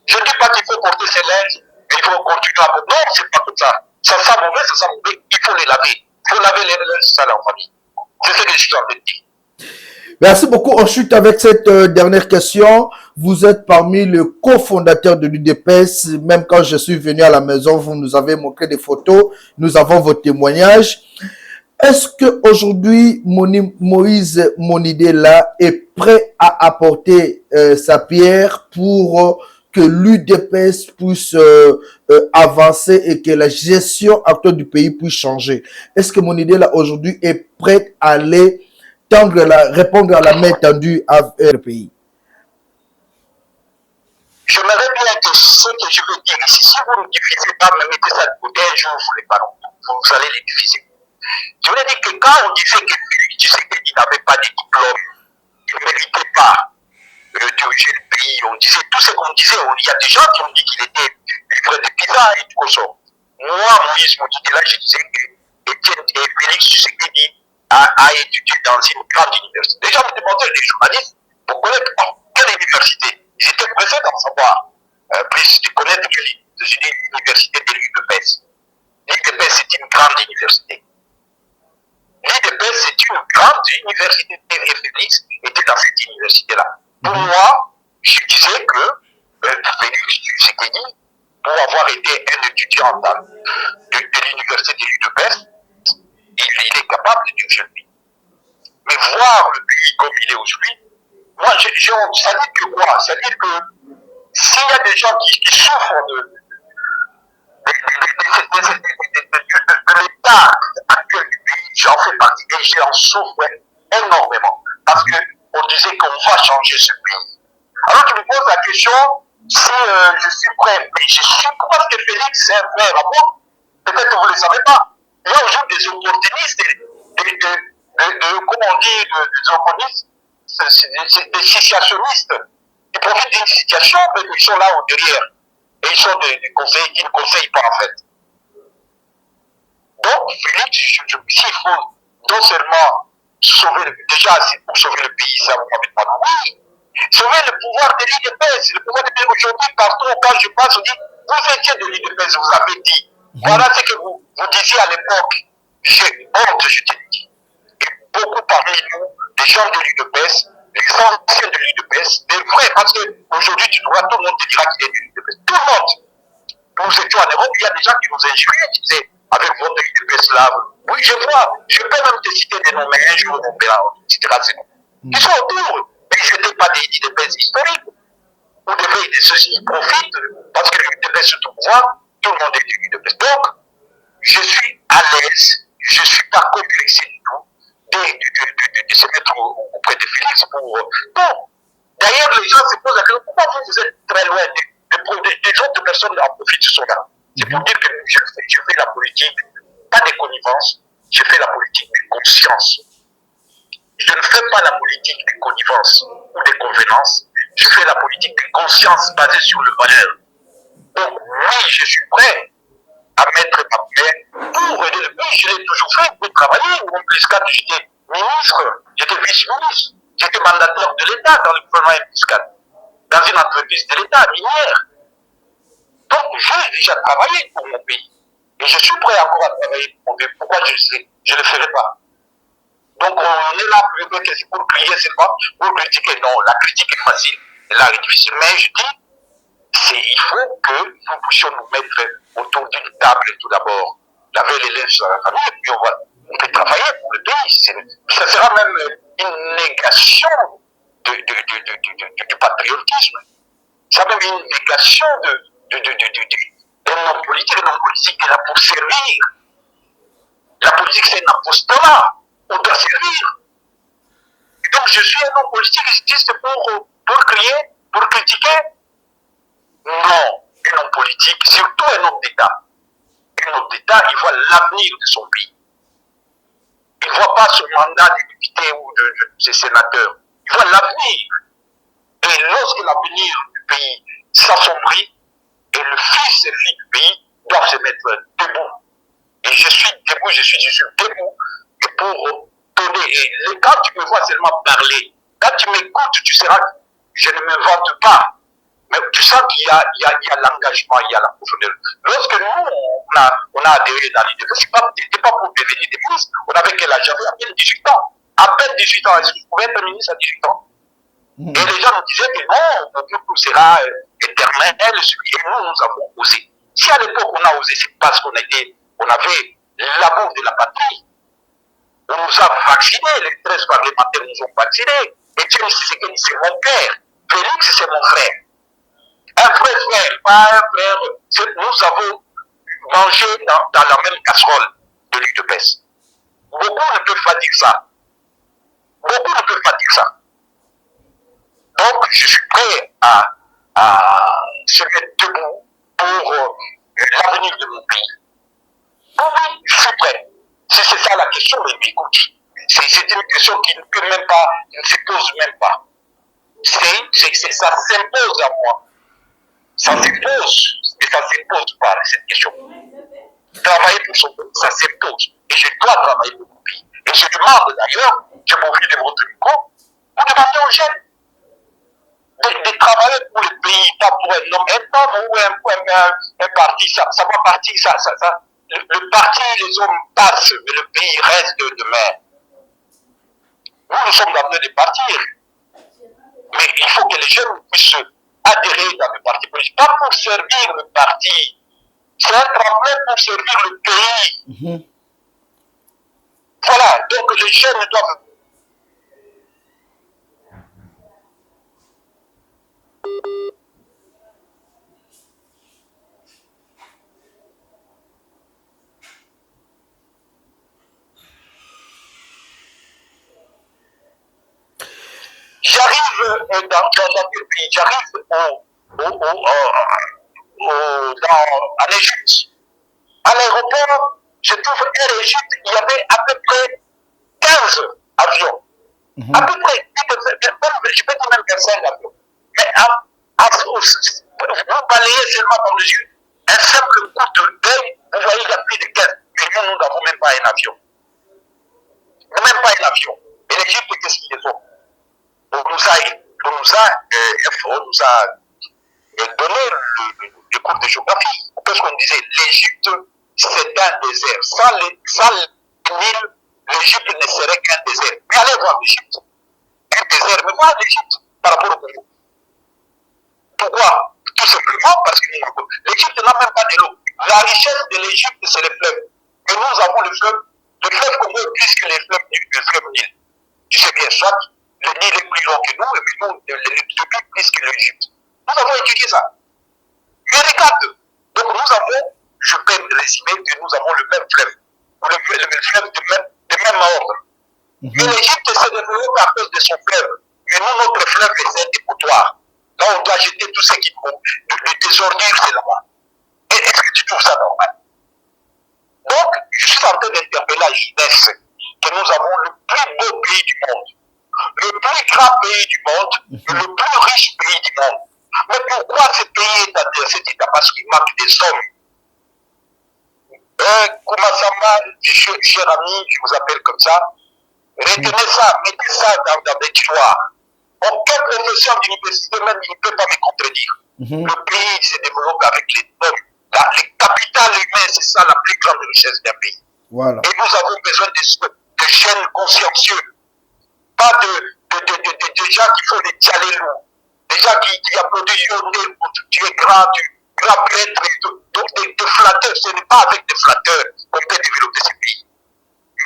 Je ne dis pas qu'il faut porter ces linges, mais il faut continuer à porter. Non, c'est pas comme ça. Ça sent mauvais, il faut les laver. Il faut laver les linges sales en famille. C'est ce que je suis en train de dire. Merci beaucoup. On chute avec cette dernière question. Vous êtes parmi les cofondateurs de l'UDPS. Même quand je suis venu à la maison, vous nous avez montré des photos. Nous avons vos témoignages. Est-ce qu'aujourd'hui, Moïse Monidi là est prêt à apporter sa pierre pour que l'UDPS puisse avancer et que la gestion actuelle du pays puisse changer? Est-ce que Monidi là aujourd'hui est prêt à aller répondre à la main tendue à le pays? J'aimerais bien que ce que je veux dire ici, si vous ne diffusez pas, me mettez ça de côté, un jour vous les parlez, vous allez les diffuser. Je voulais dire que quand on disait que Félix Tshisekedi n'avait pas de diplôme, il ne méritait pas de diriger le pays, on disait tout ce qu'on disait, il y a des gens qui ont dit qu'il était livreur de pizza et tout ça. Moi, Moïse Monidi, là, je disais que Félix Tshisekedi a étudié dans une grande université. Les gens me demandaient, les journalistes, pour connaître quelle université. Ils étaient pressés d'en savoir plus, de connaître l'université de l'UDPS. L'UDPS, c'est une grande université. L'UDPS, c'est une grande université. Et Félix était dans cette université-là. Pour moi, je disais que Félix Tshisekedi, pour avoir été un étudiant de l'université de l'UDPS, il est capable de diriger le pays. Mais voir le pays comme il est aujourd'hui, moi, ça veut dire que quoi? Ça veut dire que s'il y a des gens qui souffrent de l'état actuel du pays, j'en fais partie et j'en souffre énormément. Parce qu'on disait qu'on va changer ce pays. Alors tu me poses la question si je suis prêt. Mais je suis parce que Félix, c'est un frère à moi. Peut-être que vous ne le savez pas. Il y a aujourd'hui des opportunistes, comment on dit, des opportunistes, des situationnistes. Ils profitent d'une situation, mais ils sont là au derrière. Et ils sont des conseillers qui ne conseillent pas en fait. Donc, Félix, s'il faut non seulement sauver déjà, c'est pour sauver le pays, ça vous m'avez pas oui. Sauver le pouvoir de l'UDPS, le pouvoir de l'UDPS aujourd'hui, partout, quand je passe, on dit, vous étiez de l'UDPS, vous avez dit. Voilà ce que vous disiez à l'époque. J'ai honte, je te dis. Et beaucoup parmi nous, les gens de l'UDPS, les anciens de l'UDPS, des vrais, parce qu'aujourd'hui, tu trouves, tout le monde te dira qu'il est de l'UDPS. Tout le monde. Nous étions en Europe, il y a des gens qui nous injuriaient, qui disaient, avec votre UDPS là, oui, je vois, je peux même te citer des noms, mais un jour, on verra, on citera ces noms. Ils sont autour, mais ils n'étaient pas des UDPS historiques, ou des ceux qui profitent, parce que l'UDPS est au pouvoir, tout le monde est du UDPS. Donc, je suis à l'aise, je ne suis pas complexé du tout de se mettre auprès de Félix pour... Bon, d'ailleurs, les gens se posent la question, pourquoi vous êtes très loin des autres personnes en profitent ce sont-là? C'est pour dire que je fais la politique, pas des connivences, je fais la politique de conscience. Je ne fais pas la politique de connivence ou de convenance, je fais la politique de conscience basée sur le valeur. Donc, oui, je suis prêt à mettre ma main pour aider le pays. Je l'ai toujours fait pour travailler. Au Fiscal, j'étais ministre, j'étais vice-ministre, j'étais mandataire de l'État dans le gouvernement fiscal, dans une entreprise de l'État minière. Donc, j'ai déjà travaillé pour mon pays. Et je suis prêt encore à travailler pour mon pays. Pourquoi je ne le ferai pas? Donc, on est là pour crier, c'est pas pour critiquer. Non, la critique est facile, l'art est difficile. Mais je dis, il faut que nous puissions nous mettre autour d'une table tout d'abord, laver les lèvres sur la famille, et puis on peut travailler pour le pays. Ça sera même une négation du patriotisme. Ça sera même une négation d'un homme politique. Un homme politique est là pour servir. La politique, c'est un apostolat. On doit servir. Et donc, je suis un homme politique qui existe pour crier, pour critiquer. Non, un homme politique, surtout un homme d'État. Un homme d'État, il voit l'avenir de son pays. Il ne voit pas son mandat de député ou de ses sénateurs. Il voit l'avenir. Et lorsque l'avenir du pays s'assombrit, et le fils et filles du pays doivent se mettre debout. Et je suis debout, je suis debout. Et pour donner, et quand tu me vois seulement parler, quand tu m'écoutes, tu sauras que je ne me vante pas. Mais tu sens qu'il y a l'engagement, il y a la profondeur. Lorsque nous, on a adhéré dans l'idée, ce n'était pas pour devenir des ministres, on avait quel âge? J'avais à peine 18 ans. À peine 18 ans, est-ce que je pouvais être ministre à 18 ans? Et les gens nous disaient que non, notre tout sera éternel, et nous avons osé. Si à l'époque on a osé, c'est parce qu'on avait l'amour de la patrie. On nous a vaccinés, les 13 parlementaires nous ont vaccinés. Etienne Tshisekedi, c'est mon père. Félix, c'est mon frère. Un vrai frère, pas un frère. Nous avons mangé dans la même casserole de l'UDPS. Beaucoup ne peuvent pas dire ça. Beaucoup ne peuvent pas dire ça. Donc, je suis prêt à se mettre debout pour l'avenir de mon pays. Oui, je suis prêt. Si c'est ça la question, mais écoute, c'est une question qui ne peut même pas, ne se pose même pas. Ça s'impose à moi. Ça s'impose, mais ça ne s'impose pas, cette question. Travailler pour son pays, ça s'impose. Et je dois travailler pour mon pays. Et je demande d'ailleurs, je m'oublie de votre micro, pour demander aux jeunes de travailler pour le pays, pas pour un homme ou un parti, ça va partir, le parti, les hommes passent, mais le pays reste demain. Nous sommes dans de partir. Mais il faut que les jeunes puissent adhérer dans le parti politique, pas pour servir le parti, c'est un tremplin pour servir le pays. Voilà, donc les jeunes doivent... J'arrive dans quel pays? J'arrive en Égypte. À l'aéroport, je trouve Air Égypte, il y avait à peu près 15 avions. À peu près, je peux dire même 25 avions. Mais vous balayez seulement dans les yeux un simple coup d'œil, vous voyez, il y a plus de 15. Mais nous n'avons même pas un avion. Même pas un avion. Et l'Égypte, qu'est-ce qu'ils ont? On nous a donné le cours de géographie. Parce qu'on disait, l'Égypte, c'est un désert. Sans le Nil, l'Égypte ne serait qu'un désert. Mais allez voir l'Égypte. Un désert fermement l'Égypte par rapport au Congo. Pourquoi? Tout simplement parce que l'Égypte n'a même pas de l'eau. La richesse de l'Égypte, c'est les fleuves. Et nous avons le fleuve Congo est plus que le fleuve Nil. Tu sais bien, soit le Nil est plus long que nous, et puis nous, l'Éthiopie plus que l'Égypte. Nous avons étudié ça. Mais regarde, donc nous avons, je peux résumer que nous avons le même fleuve, le fleuve de même ordre. Mais l'Égypte s'est développée à cause de son fleuve. Et nous, notre fleuve est un dépotoir. Là, on doit jeter tout ce qui compte. Des ordures, c'est là-bas. Et est-ce que tu trouves ça normal? Donc, je suis en train d'interpeller la jeunesse que nous avons le plus beau pays du monde, le plus grand pays du monde, le plus riche pays du monde. Mais pourquoi ce pays est dans cet état? Parce qu'il manque des hommes. Koumassamba, cher ami, je vous appelle comme ça, retenez ça, mettez ça dans des tiroirs. Aucun professeur d'université même il ne peut pas me contredire. Le pays se développe avec les hommes. Le capital humain, c'est ça la plus grande richesse d'un pays. Voilà. Et nous avons besoin de jeunes consciencieux. Pas de gens qui font des dialogues lourds. Des gens qui applaudissent tu es grand prêtre. Donc des flatteurs. Ce n'est pas avec des flatteurs qu'on peut développer ce pays.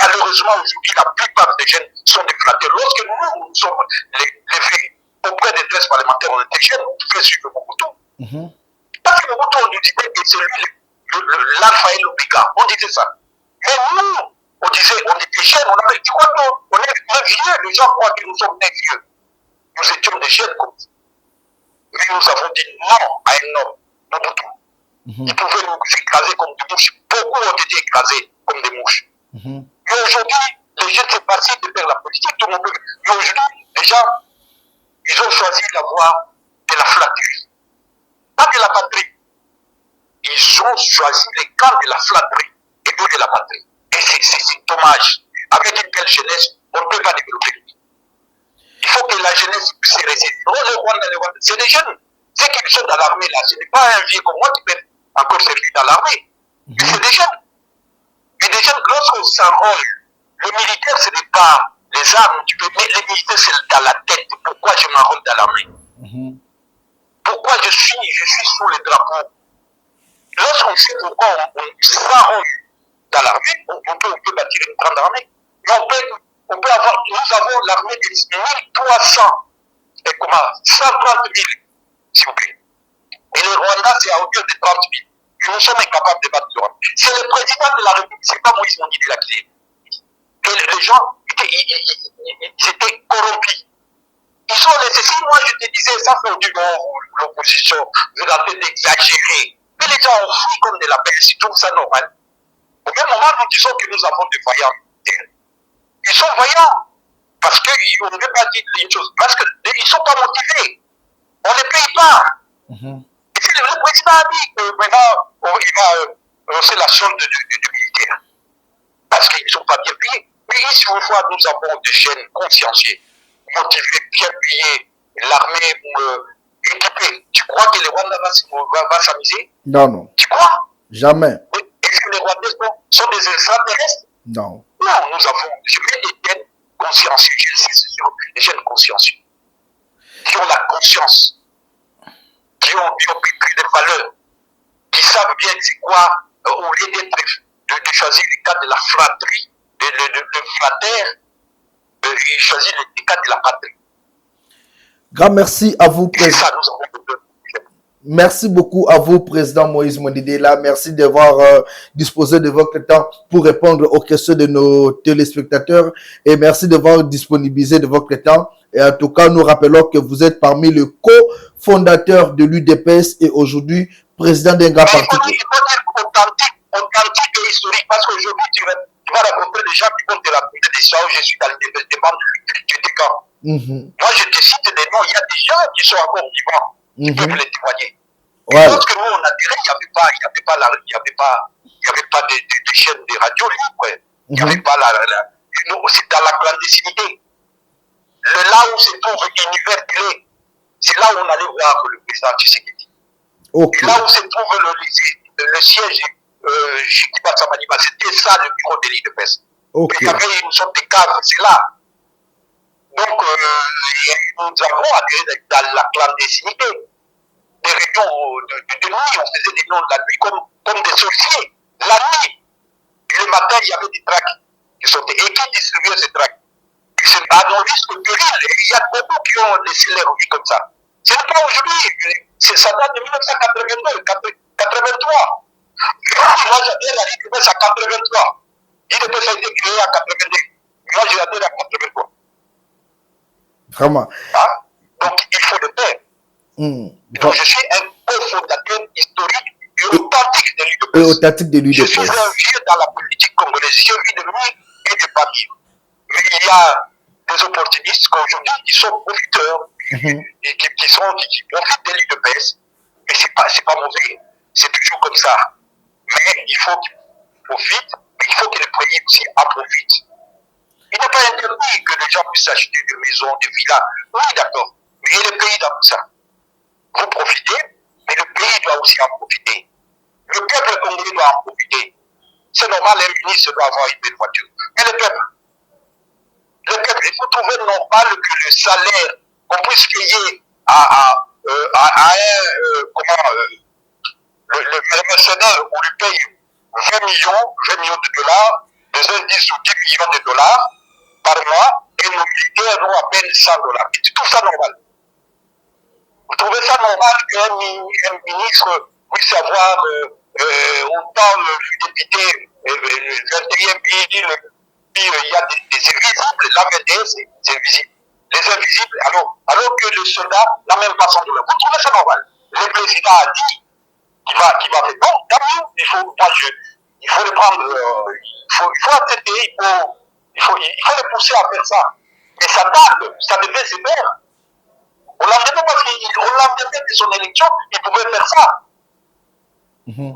Malheureusement, aujourd'hui, la plupart des jeunes sont des flatteurs. Lorsque nous sommes les auprès des 13 parlementaires, on était jeunes, on pouvait suivre Mobutu. Parce que Mobutu, on nous disait que c'est lui l'alpha et l'oméga. On disait ça. Mais nous, on était jeunes, on avait, tu crois qu'on est vieux, les gens croient que nous sommes des vieux. Nous étions des jeunes comme ça. Mais nous avons dit non à un homme, Mobutu. Il pouvait nous écraser comme des mouches. Beaucoup ont été écrasés comme des mouches. Mais aujourd'hui, les jeunes, c'est facile de faire la politique, tout le monde peut. Mais aujourd'hui, les gens, ils ont choisi la voie de la flatterie. Pas de la patrie. Ils ont choisi les camps de la flatterie et non de la patrie. Et c'est dommage. Avec une telle jeunesse, on ne peut pas développer le pays. Il faut que la jeunesse puisse résister. C'est des jeunes. Ceux qui sont dans l'armée là, ce n'est pas un vieux comme moi qui peut encore servir dans l'armée. Mais c'est des jeunes. Mais des jeunes, lorsqu'on s'enrôle, le militaire, ce n'est pas les armes, mais les militaires, c'est dans la tête. Pourquoi je m'enrôle dans l'armée? Pourquoi je suis sous les drapeaux? Lorsqu'on sait pourquoi on s'enrôle dans l'armée, on peut bâtir une grande armée. Mais on peut avoir, nous avons l'armée de 1300 et comment 130 000, s'il vous plaît. Et le Rwanda, c'est à hauteur de 30 000. Et nous sommes incapables de battre le Rwanda. C'est le président de la République, c'est pas Moïse Mondi de la clé. Et les gens étaient corrompus. Ils ont laissé, si moi je te disais, ça fait du bon, l'opposition, vous avez d'exagérer. Mais les gens ont fui comme de la paix, ils trouvent ça normal. Au même moment, nous disons que nous avons des voyants. Ils sont voyants. Parce qu'ils ne veulent pas dire une chose. Parce qu'ils ne sont pas motivés. On ne les paye pas. Et si le président a dit que maintenant, il va lancer la solde du militaire. Parce qu'ils ne sont pas bien payés. Mais ici, une fois, nous avons des jeunes consciencieux, motivés, bien payés, l'armée équipée. Tu crois que les Rwandais va s'amuser? Non. Tu crois? Jamais. Est-ce que les Rwandais sont des extraterrestres? Non, Non. nous avons, je veux des jeunes consciencieux, je sais, c'est sûr, des jeunes consciencieux, qui ont la conscience, qui ont pris des valeurs, qui savent bien c'est quoi, au lieu de choisir le cas de la flatterie, de flatter, ils choisissent le cas de la patrie. Grand merci à vous, président. C'est ça, nous avons besoin. Merci beaucoup à vous, président Moïse Mondidela. Merci d'avoir disposé de votre temps pour répondre aux questions de nos téléspectateurs et merci d'avoir disponibilisé de votre temps. Et en tout cas, nous rappelons que vous êtes parmi les co-fondateurs de l'UDPS et aujourd'hui président d'un grand parti. Il faut dire authentique et historique parce qu'aujourd'hui, tu vas rencontrer des gens qui vont te raconter des histoires où je suis dans le débat du camp. Moi, je te cite des noms, il y a des gens qui sont encore vivants. Ils peuvent les témoigner. Ouais. Lorsque nous, on a tiré, il n'y avait pas de chaînes de radio libres. Il n'y avait pas c'est dans la clandestinité. Là où se trouve l'univers clé, c'est là où on allait voir le président Tshisekedi. Okay. Là où se trouve le siège Chikiba Samaniba, c'était ça le bureau de l'UDPS. Okay. Il y avait une sorte de cave, c'est là. Donc, nous avons adhéré dans la clandestinité. Des réunions de nuit, on faisait des réunions de la nuit comme des sorciers. La nuit, le matin, il y avait des tracts qui sont et qui distribuaient ces tracts. C'est à nos risques périls. Il y a beaucoup qui ont laissé leur vie comme ça. Ce n'est pas aujourd'hui. Ça date de 1982, 83. Moi, j'adhère à l'IDPS à 83. L'IDPS a été créé à 82. Moi, j'ai adhéré à 83. Vraiment. Hein? Donc, il faut le faire. Donc, je suis un cofondateur historique et authentique de l'UDPS. Je suis un vieux dans la politique congolaise. Je vis de nuit et de famille. Mais il y a des opportunistes qu'aujourd'hui qui sont profiteurs et qui profitent de l'UDPS. Mais c'est pas mauvais. C'est toujours comme ça. Mais il faut qu'ils profitent, mais il faut que le pays aussi en profite. Il n'est pas interdit que les gens puissent acheter des maisons, des villas. Oui, d'accord. Mais le pays dans tout ça. Vous profitez, mais le pays doit aussi en profiter. Le peuple congolais doit en profiter. C'est normal, un ministre doit avoir une belle voiture. Mais le peuple, il faut trouver normal que le salaire qu'on puisse payer le mercenaire, on lui paye 20 millions de dollars, les uns 10 ou 10 millions de dollars par mois, et nos militaires ont à peine 100 dollars. C'est tout ça normal. Vous trouvez ça normal qu'un ministre puisse avoir autant de députés, 21 000, puis il y a des invisibles, la MND, c'est visible. Les invisibles, alors que le soldat n'a même pas 100 dollars. Vous trouvez ça normal? Le président a dit qu'il va faire bon, tant mieux, il faut le prendre, il faut accepter, il faut le pousser à faire ça. Mais ça tarde, ça devait se faire. On l'a demandé parce qu'on l'a demandé de son élection, il pouvait faire ça. Bon,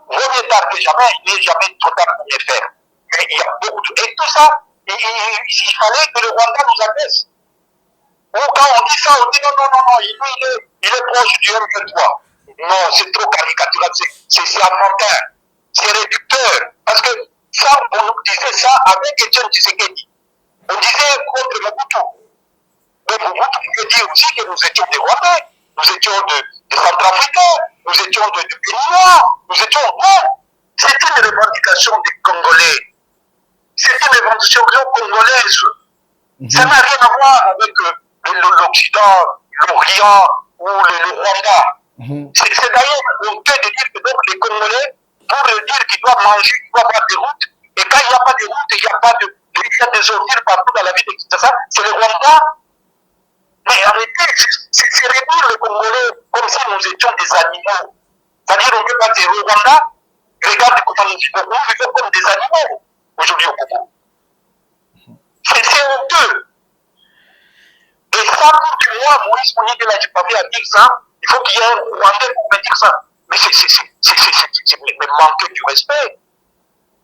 vaut mieux tard que jamais, il n'est jamais trop tard pour le faire. Mais il y a beaucoup de... Et tout ça, il fallait que le Rwanda nous abaisse. Ou quand on dit ça, on dit non, il est proche du M23. Non, c'est trop caricatural, c'est enfantin, c'est réducteur. Parce que ça, on nous disait ça avec Etienne Tshisekedi. On disait contre Mobutu. Mais Mobutu pouvait dire aussi que nous étions des Rwandais, nous étions des Centrafricains, nous étions de Béninois, nous étions... Non, c'est une revendication des Congolais. C'est une revendication congolaise. Ça n'a rien à voir avec l'Occident, l'Orient ou le Rwanda. C'est d'ailleurs honteux de dire que donc les Congolais, pour dire qu'ils doivent manger, qu'ils doivent avoir des routes, et quand il n'y a pas de routes, il y a des ordures partout dans la ville de Kinshasa, c'est le Rwanda. Mais arrêtez, c'est réduire les Congolais comme si nous étions des animaux. C'est-à-dire on ne peut pas dire au Rwanda, regarde comment nous vivons comme des animaux aujourd'hui au Congo. C'est honteux. Et ça, pour moi, Moïse Mounique là, j'ai pas fait à dire ça, il faut qu'il y ait un Rwandais pour me dire ça. Mais c'est me manquer du respect.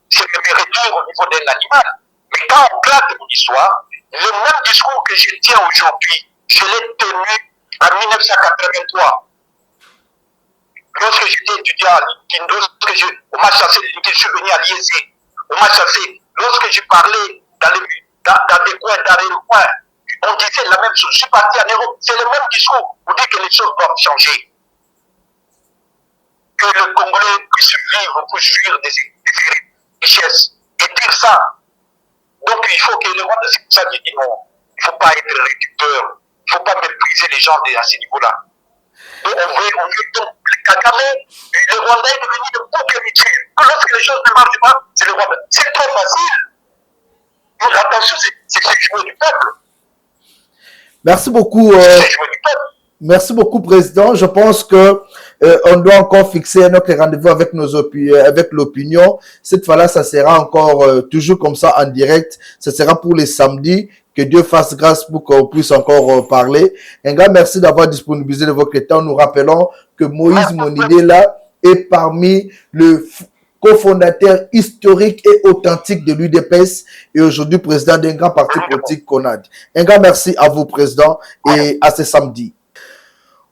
C'est me réduire au niveau d'un animal. Mais quand on claque mon histoire, le même discours que je tiens aujourd'hui, je l'ai tenu en 1983. Lorsque j'étais étudiant à Likindo, on m'a chassé de Likindo, je suis venu à l'IEC. On m'a chassé. Lorsque j'ai parlé dans des coins, dans les coins, on disait la même chose. Je suis parti en Europe, c'est le même discours. Vous dites que les choses doivent changer. Que le Congolais puisse vivre, puisse jouir des richesses. Et dire ça. Donc il faut que le monde, c'est pour ça qu'il dit non. Il ne faut pas être réducteur. Il ne faut pas mépriser les gens à ce niveau-là. Donc on veut donc Kagame, le Rwanda est devenu de bouc émissaire. Lorsque les choses ne marchent pas, c'est le Rwanda. C'est trop facile. Donc attention, c'est le jouet du peuple. Merci beaucoup. Merci beaucoup, Président. Je pense que on doit encore fixer notre rendez-vous avec avec l'opinion. Cette fois-là, ça sera encore toujours comme ça en direct. Ce sera pour les samedis. Que Dieu fasse grâce pour qu'on puisse encore parler. Un grand merci d'avoir disponibilisé de votre temps. Nous rappelons que Moïse Monidela est parmi le cofondateur historique et authentique de l'UDPS et aujourd'hui président d'un grand parti politique CONAD. Un grand merci à vous, Président, et à ce samedi.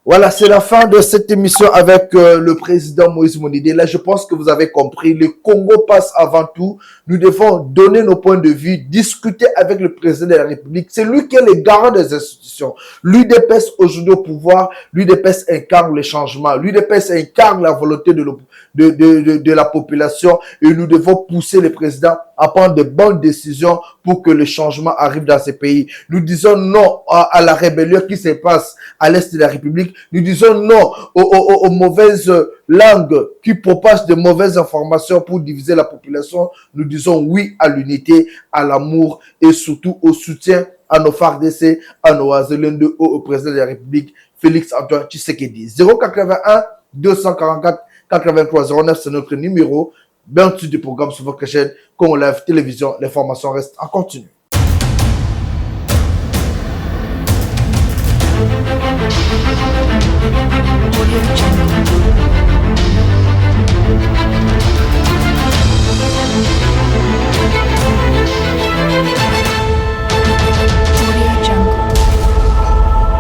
Voilà, c'est la fin de cette émission avec le président Moïse Monide. Là, je pense que vous avez compris, le Congo passe avant tout. Nous devons donner nos points de vue, discuter avec le président de la République. C'est lui qui est le garant des institutions. L'UDPS aujourd'hui au pouvoir, l'UDPS incarne le changement. L'UDPS incarne la volonté de la population et nous devons pousser le président à prendre de bonnes décisions pour que le changement arrive dans ces pays. Nous disons non à la rébellion qui se passe à l'est de la République. Nous disons non aux mauvaises langues qui propagent de mauvaises informations pour diviser la population. Nous disons oui à l'unité, à l'amour et surtout au soutien à nos FARDC, à nos Azelende, au président de la République, Félix Antoine Tshisekedi. 081 244 83 09, c'est notre numéro. Bienvenue du programme sur votre chaîne Congo Live Télévision. L'information reste en continu.